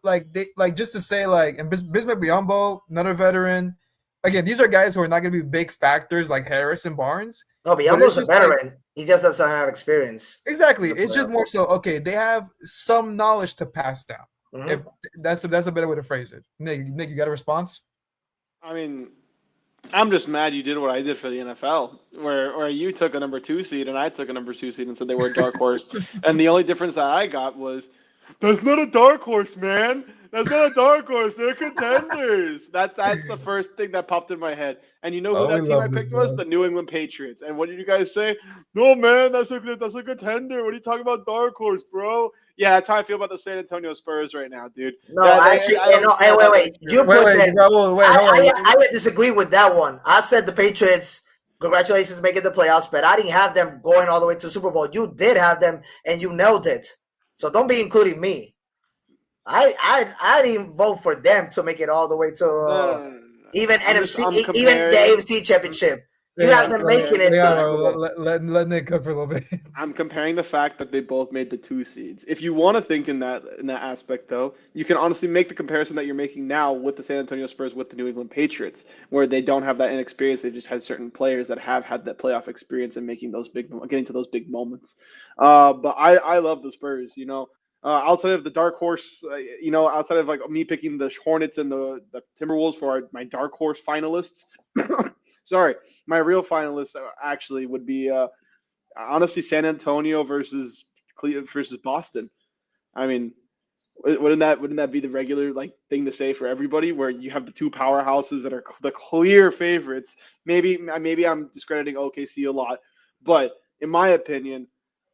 just to say and Bismack Biyombo, another veteran. Again, these are guys who are not going to be big factors like Harris and Barnes. No, Biyombo's a veteran. He just doesn't have experience. Exactly. It's just more so, okay, they have some knowledge to pass down. Mm-hmm. If that's a better way to phrase it. Nick, you got a response? I mean, I'm just mad you did what I did for the NFL, where you took a number 2 seed and I took a number 2 seed and said they were a dark horse. And the only difference that I got was, that's not a dark horse, man. That's not a dark horse. They're contenders. That's the first thing that popped in my head. And you know who Oh, we that team I love this, picked was? bro. The New England Patriots. And what did you guys say? No, man, that's a contender. What are you talking about, dark horse, bro? Yeah, that's how I feel about the San Antonio Spurs right now, dude. No, actually, no. Hey, wait. You put that. Raul, wait, hold on. I would disagree with that one. I said the Patriots. Congratulations, making the playoffs, but I didn't have them going all the way to Super Bowl. You did have them, and you nailed it. So don't be including me. I didn't vote for them to make it all the way to even NFC, even the AFC Championship. You have them making it to let Nick cook for a little bit. I'm comparing the fact that they both made the 2 seeds. If you want to think in that aspect, though, you can honestly make the comparison that you're making now with the San Antonio Spurs with the New England Patriots, where they don't have that inexperience. They just had certain players that have had that playoff experience and getting to those big moments. But I love the Spurs. Outside of the dark horse, outside of like me picking the Hornets and the Timberwolves for my dark horse finalists. Sorry, my real finalists actually would be honestly San Antonio versus Cleveland versus Boston. I mean, wouldn't that be the regular thing to say for everybody, where you have the two powerhouses that are the clear favorites? Maybe I'm discrediting OKC a lot, but in my opinion,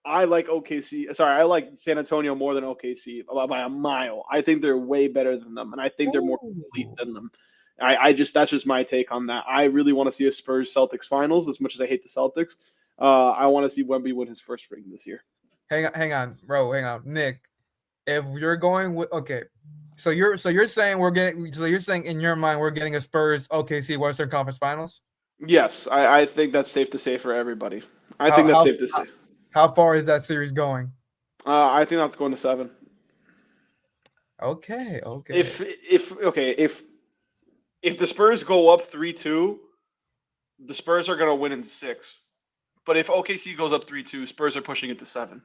I like OKC. Sorry, I like San Antonio more than OKC by a mile. I think they're way better than them, and I think they're more complete than them. That's just my take on that. I really want to see a Spurs Celtics finals as much as I hate the Celtics. I want to see Wemby win his first ring this year. Hang on, bro. Hang on, Nick. If you're going with so you're saying you're saying in your mind we're getting a Spurs OKC Western Conference Finals? Yes, I think that's safe to say for everybody. I think that's safe to say. How far is that series going? I think that's going to 7. Okay. If the Spurs go up 3-2, the Spurs are going to win in 6. But if OKC goes up 3-2, Spurs are pushing it to 7.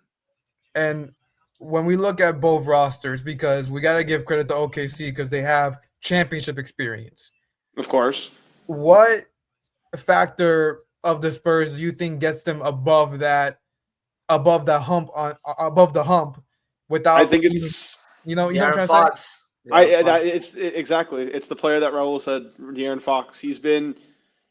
And when we look at both rosters, because we got to give credit to OKC because they have championship experience. Of course. What factor of the Spurs do you think gets them above the hump without? I think it's you know what I'm trying to say. It's the player that Raul said, De'Aaron Fox. He's been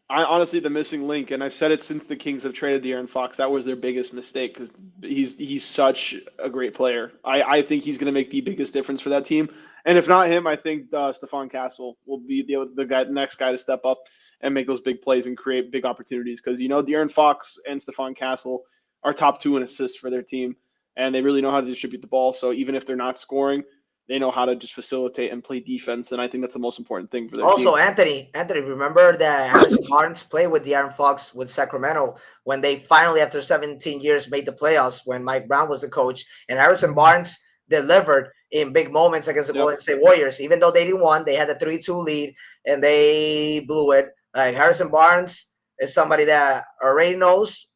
honestly the missing link, and I've said it since the Kings have traded De'Aaron Fox. That was their biggest mistake because he's such a great player. I think he's going to make the biggest difference for that team. And if not him, I think Stephon Castle will be the next guy to step up and make those big plays and create big opportunities, because De'Aaron Fox and Stephon Castle are top 2 in assists for their team, and they really know how to distribute the ball. So even if they're not scoring, they know how to just facilitate and play defense, and I think that's the most important thing for their team. Also, Anthony, remember that Harrison Barnes played with De'Aaron Fox with Sacramento when they finally, after 17 years, made the playoffs when Mike Brown was the coach, and Harrison Barnes delivered in big moments against the Golden State Warriors. Even though they didn't win, they had a 3-2 lead, and they blew it. Like, Harrison Barnes is somebody that already knows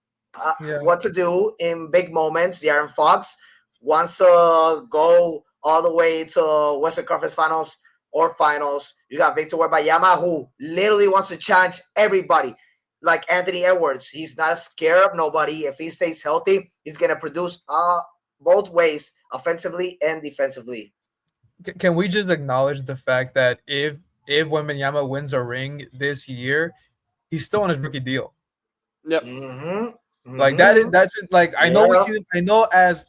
what to do in big moments. De'Aaron Fox wants to go all the way to Western Conference Finals or Finals. You got Victor Wembanyama, who literally wants to challenge everybody. Like Anthony Edwards, he's not scared of nobody. If he stays healthy, he's going to produce both ways, offensively and defensively. Can we just acknowledge the fact that if Wembanyama wins a ring this year, he's still on his rookie deal? Yep. Like that's it. Like I know I know as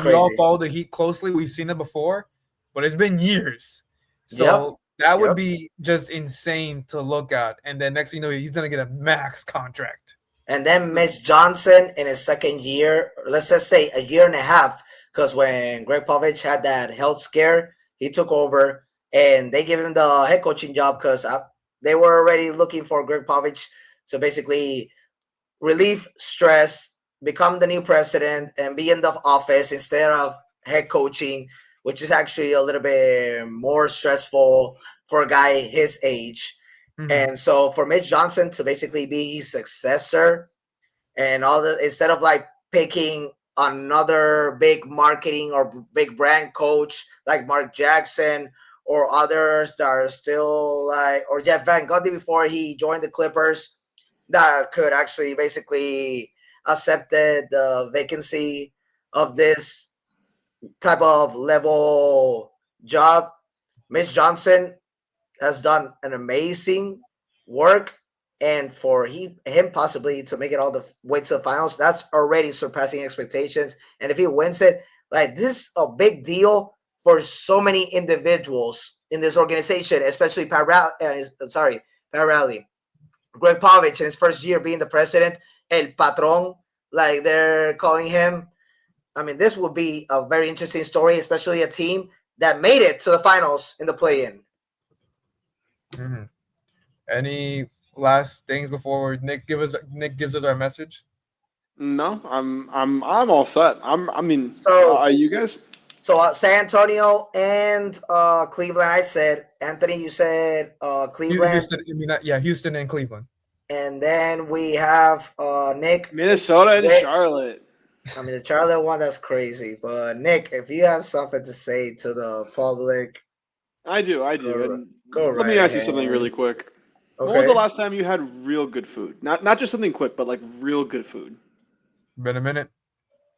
we all follow the Heat closely, we've seen it before, but it's been years. So that would be just insane to look at. And then next thing you know, he's gonna get a max contract. And then Mitch Johnson in his second year, let's just say a year and a half, because when Greg Popovich had that health scare, he took over and they gave him the head coaching job because they were already looking for Greg Popovich to basically relieve stress, become the new president, and be in the office instead of head coaching, which is actually a little bit more stressful for a guy his age. And so for Mitch Johnson to basically be his successor and instead of like picking another big marketing or big brand coach like Mark Jackson or others that are still like, or Jeff Van Gundy before he joined the Clippers, that could actually basically accepted the vacancy of this type of level job. Mitch Johnson has done an amazing work, and for him possibly to make it all the way to the finals, that's already surpassing expectations. And if he wins it, like, this is a big deal for so many individuals in this organization, especially Pat Riley, Greg Povich in his first year being the president, El Patron, like they're calling him. I mean, this will be a very interesting story, especially a team that made it to the finals in the play-in. Mm-hmm. Any last things before Nick gives us our message? No, I'm all set. So are you guys? So San Antonio and Cleveland. I said, Anthony, you said Cleveland. Houston and Cleveland. And then we have Nick, Minnesota and Charlotte. I mean, the Charlotte one, that's crazy. But Nick, if you have something to say to the public, I do. Let me ask you something really quick. Okay. When was the last time you had real good food? Not just something quick, but like real good food. Been a minute.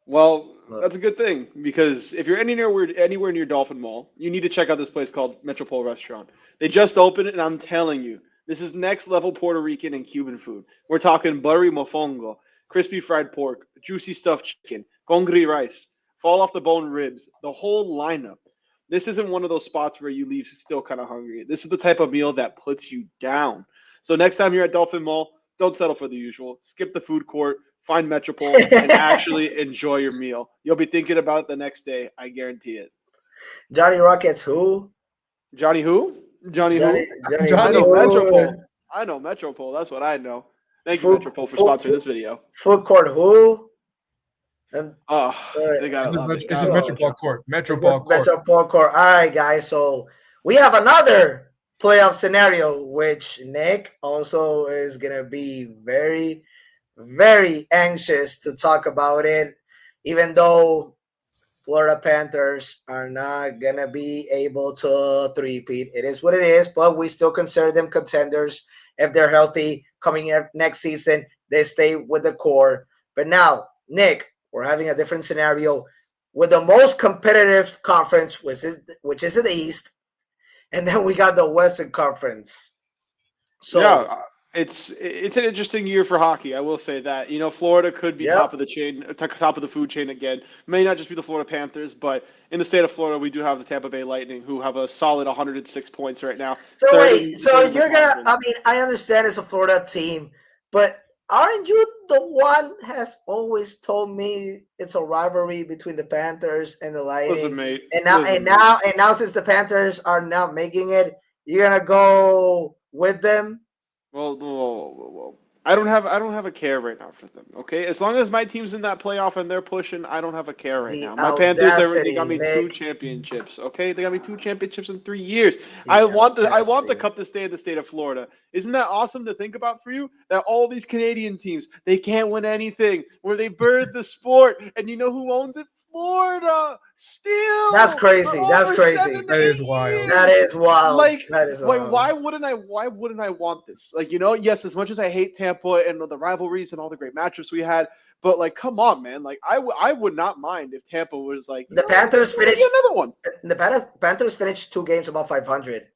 Well, that's a good thing, because if you're anywhere near Dolphin Mall, you need to check out this place called Metropol Restaurant. They just opened it, and I'm telling you, this is next level Puerto Rican and Cuban food. We're talking buttery mofongo, crispy fried pork, juicy stuffed chicken, congri rice, fall off the bone ribs, the whole lineup. This isn't one of those spots where you leave still kind of hungry. This is the type of meal that puts you down. So next time you're at Dolphin Mall, don't settle for the usual. Skip the food court, find Metropol, and actually enjoy your meal. You'll be thinking about it the next day. I guarantee it. Johnny Rockets who? Johnny who? Johnny who? Johnny Metropol. I know Metropol. That's what I know. Thank you, Metropol, for sponsoring this video. Food court who? And they got it. This is Metropol Court. Metropol Court. Metropol Court. All right, guys. So we have another playoff scenario, which Nick also is gonna be very, very anxious to talk about it, even though Florida Panthers are not gonna be able to three-peat. It is what it is, but we still consider them contenders if they're healthy coming next season. They stay with the core. But now, Nick, we're having a different scenario with the most competitive conference, which is in the East, and then we got the Western Conference. So yeah, it's an interesting year for hockey. I will say that. You know, Florida could be top of the chain, top of the food chain again. May not just be the Florida Panthers, but in the state of Florida, we do have the Tampa Bay Lightning, who have a solid 106 points right now. So wait, so you're gonna? I mean, I understand it's a Florida team, but aren't you the one has always told me it's a rivalry between the Panthers and the Lightning? Listen, mate. And now, since the Panthers are now making it, you're gonna go with them? Well. I don't have a care right now for them. Okay, as long as my team's in that playoff and they're pushing, I don't have a care right now. My Panthers, they got me 2 championships. Okay, they got me 2 championships in 3 years. I want the cup to stay in the state of Florida. Isn't that awesome to think about for you? That all these Canadian teams, they can't win anything, where they birthed the sport, and you know who owns it? Florida. Still, that's crazy. That's crazy. That is wild. That is wild. Like, that is wild. Why wouldn't I want this? Like, you know, yes, as much as I hate Tampa and the rivalries and all the great matchups we had, but like, come on, man. Like, I would not mind if Tampa was like, the Panthers finished another one. The Panthers finished 2 games above 500.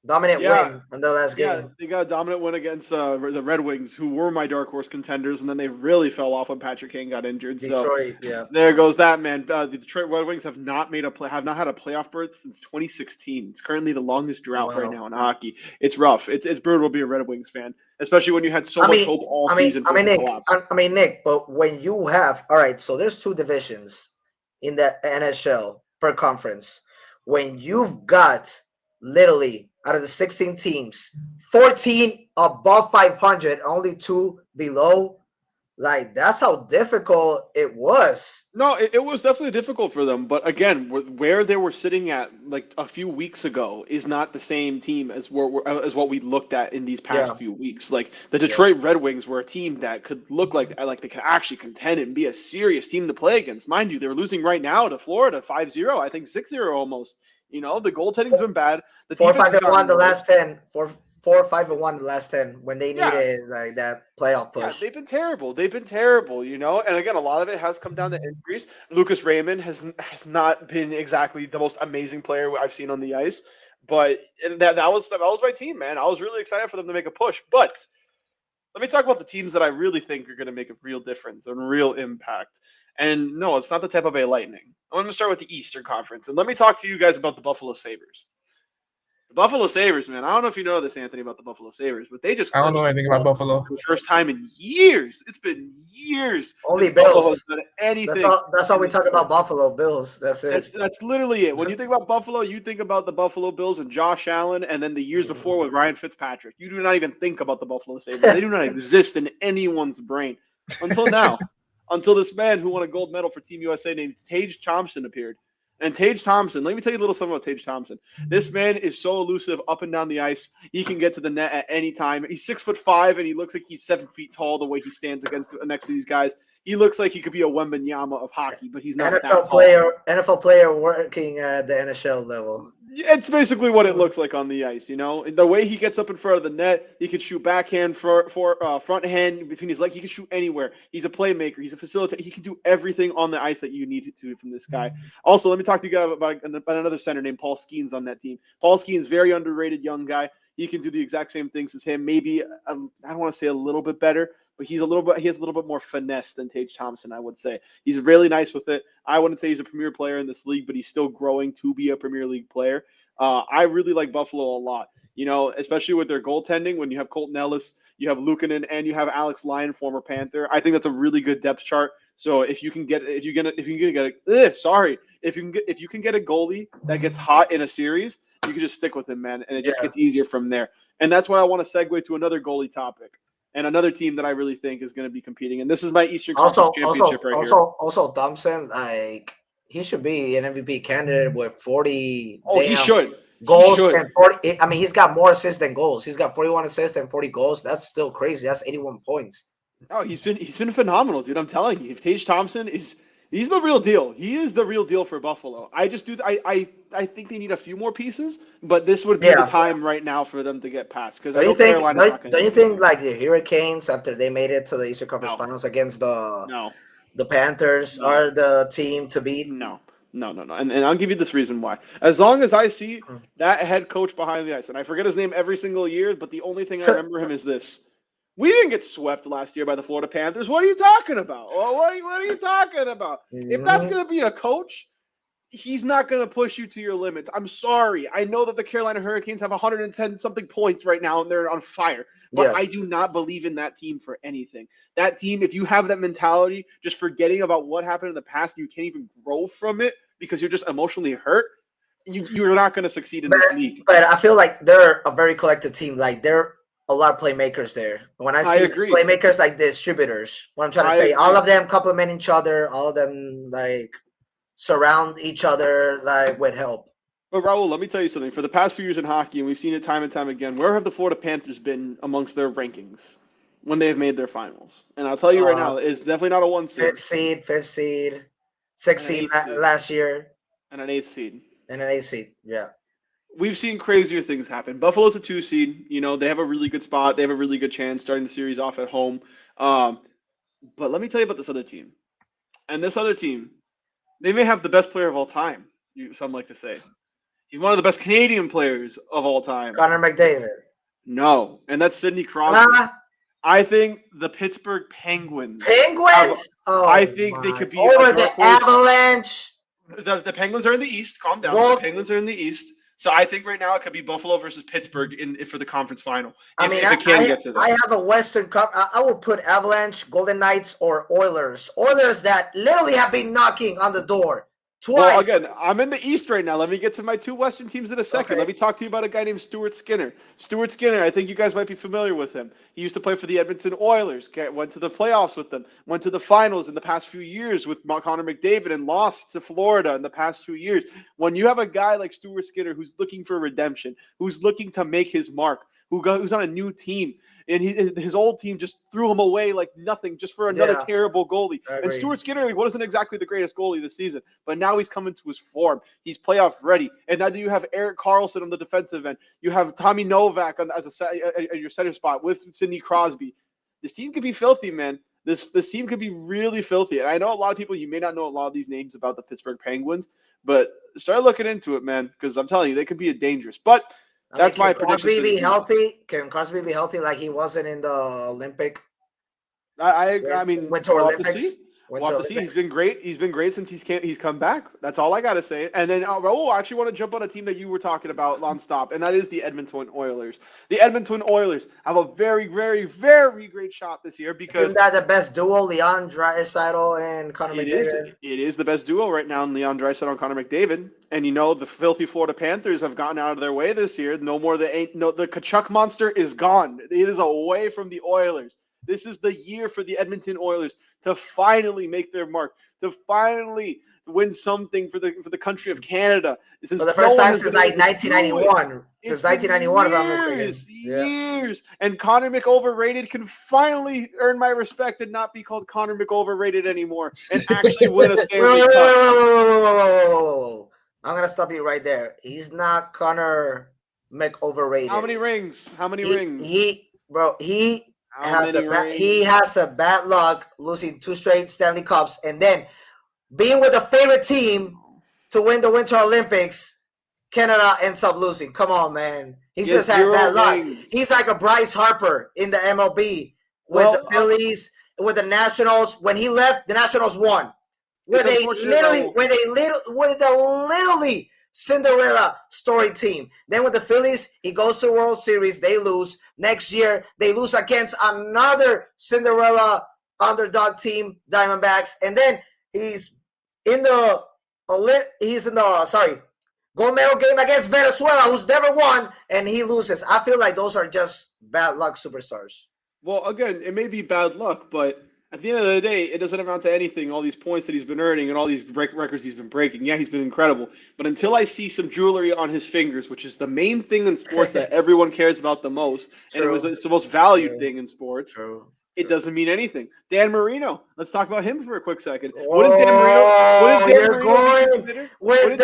Dominant win in their last game. Yeah, they got a dominant win against the Red Wings, who were my dark horse contenders, and then they really fell off when Patrick Kane got injured. Detroit, so there goes that, man. The Detroit Red Wings have not had a playoff berth since 2016. It's currently the longest drought right now in hockey. It's rough. It's brutal to be a Red Wings fan, especially when you had so much hope all season. Nick, but when you have so there's 2 divisions in the NHL per conference. When you've got literally out of the 16 teams, 14 above 500, only 2 below. Like, that's how difficult it was. No, it was definitely difficult for them. But again, where they were sitting at like a few weeks ago is not the same team as what we looked at in these past few weeks. Like, the Detroit Red Wings were a team that could look like they could actually contend and be a serious team to play against. Mind you, they're losing right now to Florida 5-0, I think 6-0 almost The goaltending's been bad. The 4-5-1 the last 10. 4-5-1 the last 10 when they needed like that playoff push. Yeah, they've been terrible. And again, a lot of it has come down to injuries. Lucas Raymond has not been exactly the most amazing player I've seen on the ice, but that was my team, man. I was really excited for them to make a push. But let me talk about the teams that I really think are going to make a real difference and real impact. And no, it's not the Tampa Bay Lightning. I'm going to start with the Eastern Conference, and let me talk to you guys about the Buffalo Sabres. The Buffalo Sabres, man. I don't know if you know this, Anthony, about the Buffalo Sabres, but they just I don't know anything about Buffalo. For the first time in years. It's been years. Only since Buffalo has Bills. done anything. That's all we talk about. Buffalo Bills. That's it. That's literally it. When you think about Buffalo, you think about the Buffalo Bills and Josh Allen, and then the years before with Ryan Fitzpatrick. You do not even think about the Buffalo Sabres. They do not exist in anyone's brain until now. Until this man who won a gold medal for Team USA named Tage Thompson appeared. And Tage Thompson, let me tell you a little something about Tage Thompson. This man is so elusive up and down the ice. He can get to the net at any time. He's 6'5", and he looks like he's 7 feet tall the way he stands next to these guys. He looks like he could be a Wembanyama of hockey, but he's not NFL player working at the NHL level. It's basically what it looks like on the ice, The way he gets up in front of the net, he can shoot backhand, front hand between his legs. He can shoot anywhere. He's a playmaker. He's a facilitator. He can do everything on the ice that you need to from this guy. Also, let me talk to you guys about another center named Paul Skeens on that team. Paul Skeens, very underrated young guy. He can do the exact same things as him. Maybe I don't want to say a little bit better, but he has a little bit more finesse than Tage Thompson, I would say. He's really nice with it. I wouldn't say he's a premier player in this league, but he's still growing to be a Premier League player. I really like Buffalo a lot, especially with their goaltending. When you have Colton Ellis, you have Luukkonen, and you have Alex Lyon, former Panther. I think that's a really good depth chart. So if you can get a goalie that gets hot in a series, you can just stick with him, man, and it just gets easier from there. And that's why I want to segue to another goalie topic. And another team that I really think is going to be competing. And this is my Eastern Conference championship here. Also, Thompson, he should be an MVP candidate with 40 he should. Goals and 40. I mean, he's got more assists than goals. He's got 41 assists and 40 goals. That's still crazy. That's 81 points. Oh, he's been phenomenal, dude. I'm telling you. If Tage Thompson he's the real deal. He is the real deal for Buffalo. I think they need a few more pieces, but this would be the time right now for them to get past. Because don't you think like the Hurricanes, after they made it to the Eastern Conference Finals against the Panthers, are the team to beat? No. And I'll give you this reason why. As long as I see that head coach behind the ice, and I forget his name every single year, but the only thing I remember him is this. We didn't get swept last year by the Florida Panthers. What are you talking about? Well, what are you talking about? If that's going to be a coach, he's not going to push you to your limits. I'm sorry. I know that the Carolina Hurricanes have 110-something points right now, and they're on fire. But I do not believe in that team for anything. That team, if you have that mentality, just forgetting about what happened in the past, you can't even grow from it because you're just emotionally hurt, you're not going to succeed in this league. But I feel like they're a very collected team. Like, they're a lot of playmakers there. When I see playmakers like distributors, what I'm trying to say, all of them complement each other, all of them like surround each other like with help. But Raul, let me tell you something. For the past few years in hockey, and we've seen it time and time again, where have the Florida Panthers been amongst their rankings when they have made their finals? And I'll tell you right now, it's definitely not a 1 seed. Fifth seed, sixth seed last year, and an 8th seed. Yeah. We've seen crazier things happen. Buffalo's a 2 seed. They have a really good spot. They have a really good chance starting the series off at home. But let me tell you about this other team. And this other team, they may have the best player of all time, some like to say. He's one of the best Canadian players of all time. Connor McDavid. No, and that's Sidney Crosby. I think the Pittsburgh Penguins. I think they could be over the Avalanche. The Penguins are in the East. Calm down. The Penguins are in the East. So I think right now it could be Buffalo versus Pittsburgh for the conference final. If it can get to that. I have a Western Cup. I will put Avalanche, Golden Knights, or Oilers. Oilers that literally have been knocking on the door twice. Well, again, I'm in the East right now. Let me get to my 2 Western teams in a second. Okay. Let me talk to you about a guy named Stuart Skinner. Stuart Skinner, I think you guys might be familiar with him. He used to play for the Edmonton Oilers, went to the playoffs with them, went to the finals in the past few years with Connor McDavid, and lost to Florida in the past 2 years. When you have a guy like Stuart Skinner who's looking for redemption, who's looking to make his mark, who's on a new team. And his old team just threw him away like nothing, just for another terrible goalie. And Stuart Skinner wasn't exactly the greatest goalie this season, but now he's coming to his form. He's playoff ready. And now you have Erik Karlsson on the defensive end. You have Tommy Novak as your center spot with Sidney Crosby. This team could be filthy, man. This team could be really filthy. And I know a lot of people, you may not know a lot of these names about the Pittsburgh Penguins, but start looking into it, man, because I'm telling you, they could be dangerous. But that's my prediction. Can Crosby be healthy? Can Crosby be healthy like he wasn't in the Olympic? I mean, went to Olympics. We'll have to see. He's been great. He's been great since he's come back. That's all I got to say. And then Raul, I actually want to jump on a team that you were talking about nonstop, and that is the Edmonton Oilers. The Edmonton Oilers have a very, very, very great shot this year because isn't that the best duo, Leon Draisaitl and Connor McDavid? It is the best duo right now, in Leon Draisaitl and Connor McDavid. And the filthy Florida Panthers have gotten out of their way this year. The Kachuk monster is gone. It is away from the Oilers. This is the year for the Edmonton Oilers to finally make their mark, to finally win something for the country of Canada. For the first time since like 1991. Since 1991, if I'm mistaken. Years. And Connor McOverrated can finally earn my respect and not be called Connor McOverrated anymore and actually win a Stanley Cup. Whoa. I'm going to stop you right there. He's not Connor McOverrated. How many rings? He has a bad luck losing 2 straight Stanley Cups and then being with the favorite team to win the Winter Olympics. Canada ends up losing. Come on, man. He's just had bad luck. He's like a Bryce Harper in the MLB with the Phillies, with the Nationals. When he left, the Nationals won. Where they literally Cinderella story team. Then with the Phillies, he goes to the World Series. They lose. Next year, they lose against another Cinderella underdog team, Diamondbacks. And then he's in the gold medal game against Venezuela, who's never won, and he loses. I feel like those are just bad luck superstars. Well, again, it may be bad luck, but at the end of the day, it doesn't amount to anything. All these points that he's been earning and all these records he's been breaking. Yeah, he's been incredible. But until I see some jewelry on his fingers, which is the main thing in sports that everyone cares about the most, and it's the most valued thing in sports, it doesn't mean anything. Dan Marino. Let's talk about him for a quick second. You're going with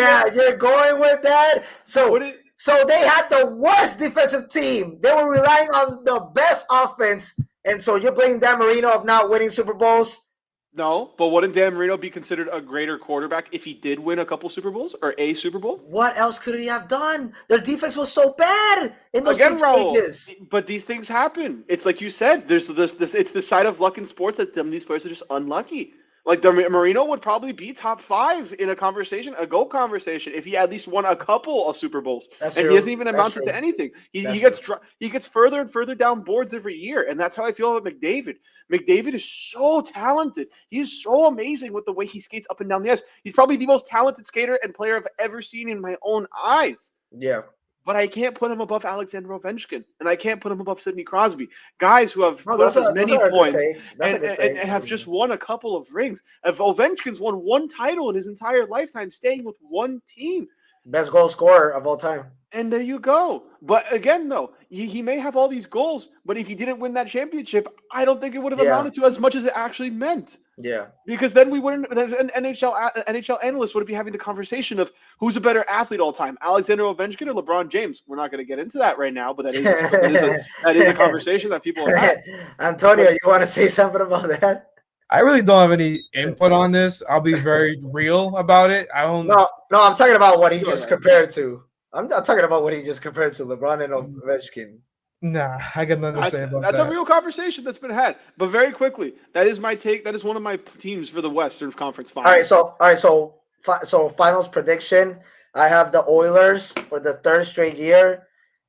that. So they had the worst defensive team. They were relying on the best offense. And so you're blaming Dan Marino of not winning Super Bowls? No, but wouldn't Dan Marino be considered a greater quarterback if he did win a couple Super Bowls or a Super Bowl? What else could he have done? Their defense was so bad in those big stages. But these things happen. It's like you said. There's this. It's the side of luck in sports that these players are just unlucky. Like Marino would probably be top 5 in a GOAT conversation if he at least won a couple of Super Bowls. He hasn't even amounted to anything. He gets further and further down boards every year, and that's how I feel about McDavid. McDavid is so talented. He is so amazing with the way he skates up and down the ice. He's probably the most talented skater and player I've ever seen in my own eyes. Yeah. But I can't put him above Alexander Ovechkin, and I can't put him above Sidney Crosby. Guys who have put up as many points and have just won a couple of rings. If Ovechkin's won 1 title in his entire lifetime, staying with one team. Best goal scorer of all time. And there you go. But again, though, he may have all these goals, but if he didn't win that championship, I don't think it would have amounted to as much as it actually meant. Yeah. Because then we wouldn't. An NHL analyst would be having the conversation of who's a better athlete all time, Alexander Ovechkin or LeBron James. We're not going to get into that right now, but that is a conversation that people are having. Antonio, you want to say something about that? I really don't have any input on this. I'll be very real about it. No, I'm talking about what he just compared to. I'm not talking about what he just compared to LeBron and Ovechkin. Nah, I got nothing to say about that. That's a real conversation that's been had. But very quickly, that is my take. That is one of my teams for the Western Conference Finals. All right. So finals prediction. I have the Oilers for the 3rd straight year,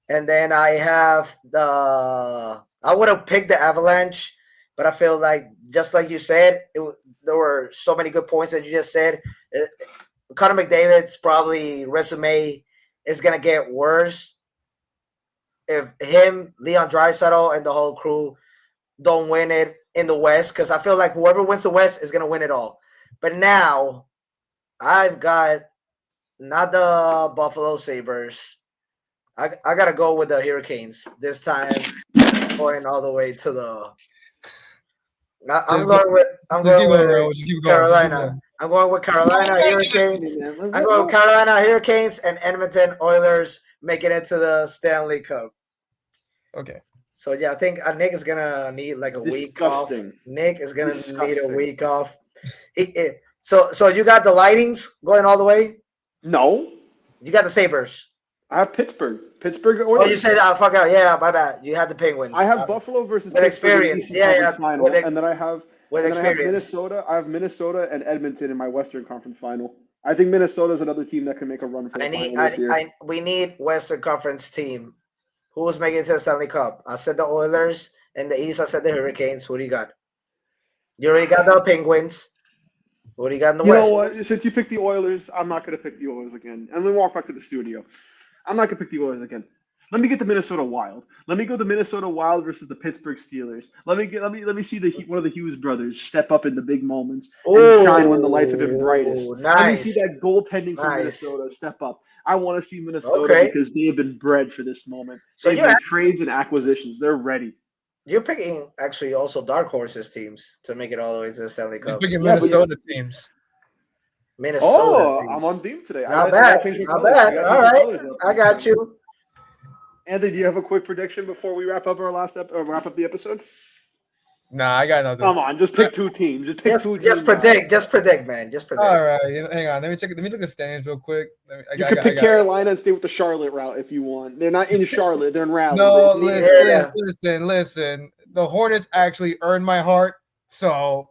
and then I would have picked the Avalanche, but I feel like just like you said, there were so many good points that you just said. Connor McDavid's probably resume is gonna get worse if him, Leon Draisaitl, and the whole crew don't win it in the West, because I feel like whoever wins the West is going to win it all. But now I've got not the Buffalo Sabres, I gotta go with the Hurricanes this time, going all the way to the. I'm going with Carolina. I'm going with Carolina Hurricanes. I'm going with Carolina Hurricanes and Edmonton Oilers making it to the Stanley Cup. Okay. So yeah, I think Nick is gonna need like a week off. Nick is gonna need a week off. So you got the Lightnings going all the way? No. You got the Sabres. I have Pittsburgh. Oilers. Oh, you said that. Fuck out. Yeah, my bad. You had the Penguins. I have Buffalo versus with experience. Final, and then I have Minnesota. I have Minnesota and Edmonton in my Western Conference final. I think Minnesota is another team that can make a run for the final this year. We need Western Conference team. Who's making it to the Stanley Cup? I said the Oilers. In the East, I said the Hurricanes. Who do you got? You already got the Penguins. What do you got in the West? You know what? Since you picked the Oilers, I'm not going to pick the Oilers again. And then walk back to the studio. I'm not going to pick the Oilers again. Let me get the Minnesota Wild. Let me go the Minnesota Wild versus the Pittsburgh Steelers. Let me see one of the Hughes brothers step up in the big moments and shine when the lights have been brightest. Nice. Let me see that goaltending from Minnesota step up. I want to see Minnesota because they have been bred for this moment. So they've made trades and acquisitions. They're ready. You're picking actually also dark horses teams to make it all the way to the Stanley Cup. You're picking Minnesota teams. Minnesota teams. I'm on theme today. Not bad. All right. I got you. Anthony, do you have a quick prediction before we wrap up our wrap up the episode? Nah, I got nothing. Come on, just pick two teams. Just predict. Just predict, man. Just predict. All right, hang on. Let me look at the standings real quick. You can pick Carolina and stay with the Charlotte route if you want. They're not in Charlotte. They're in Raleigh. No, listen. The Hornets actually earned my heart. So,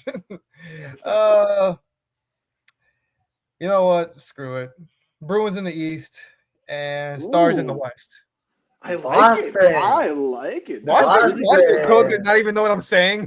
you know what? Screw it. Bruins in the East and Stars in the West. I like it. Boston cook, not even know what I'm saying.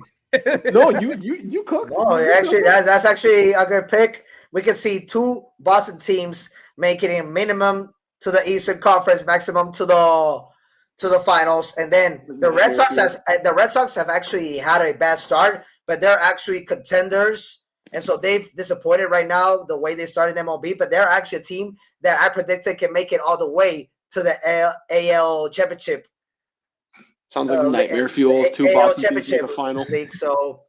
No, you cook. No, actually, that's actually a good pick. We can see two Boston teams making it minimum to the Eastern Conference, maximum to the finals, and then the Red Sox have actually had a bad start, but they're actually contenders, and so they've disappointed right now the way they started MLB. But they're actually a team that I predicted can make it all the way to the AL Championship. Sounds like nightmare fuel. Two Boston teams in the final. League. So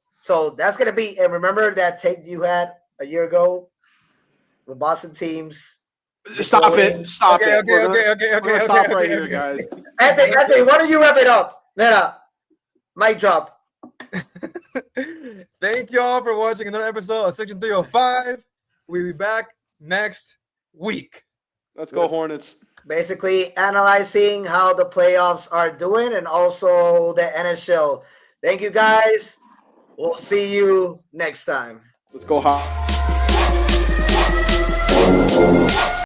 that's gonna be. And remember that take you had a year ago with Boston teams. Stop it! Stop it! Okay. Stop right here, guys. Anthony, why don't you wrap it up? Mic drop. Thank you all for watching another episode of Section 305. We'll be back next week. Let's go, Hornets. Basically analyzing how the playoffs are doing and also the NHL. Thank you, guys. We'll see you next time. Let's go, Hawks.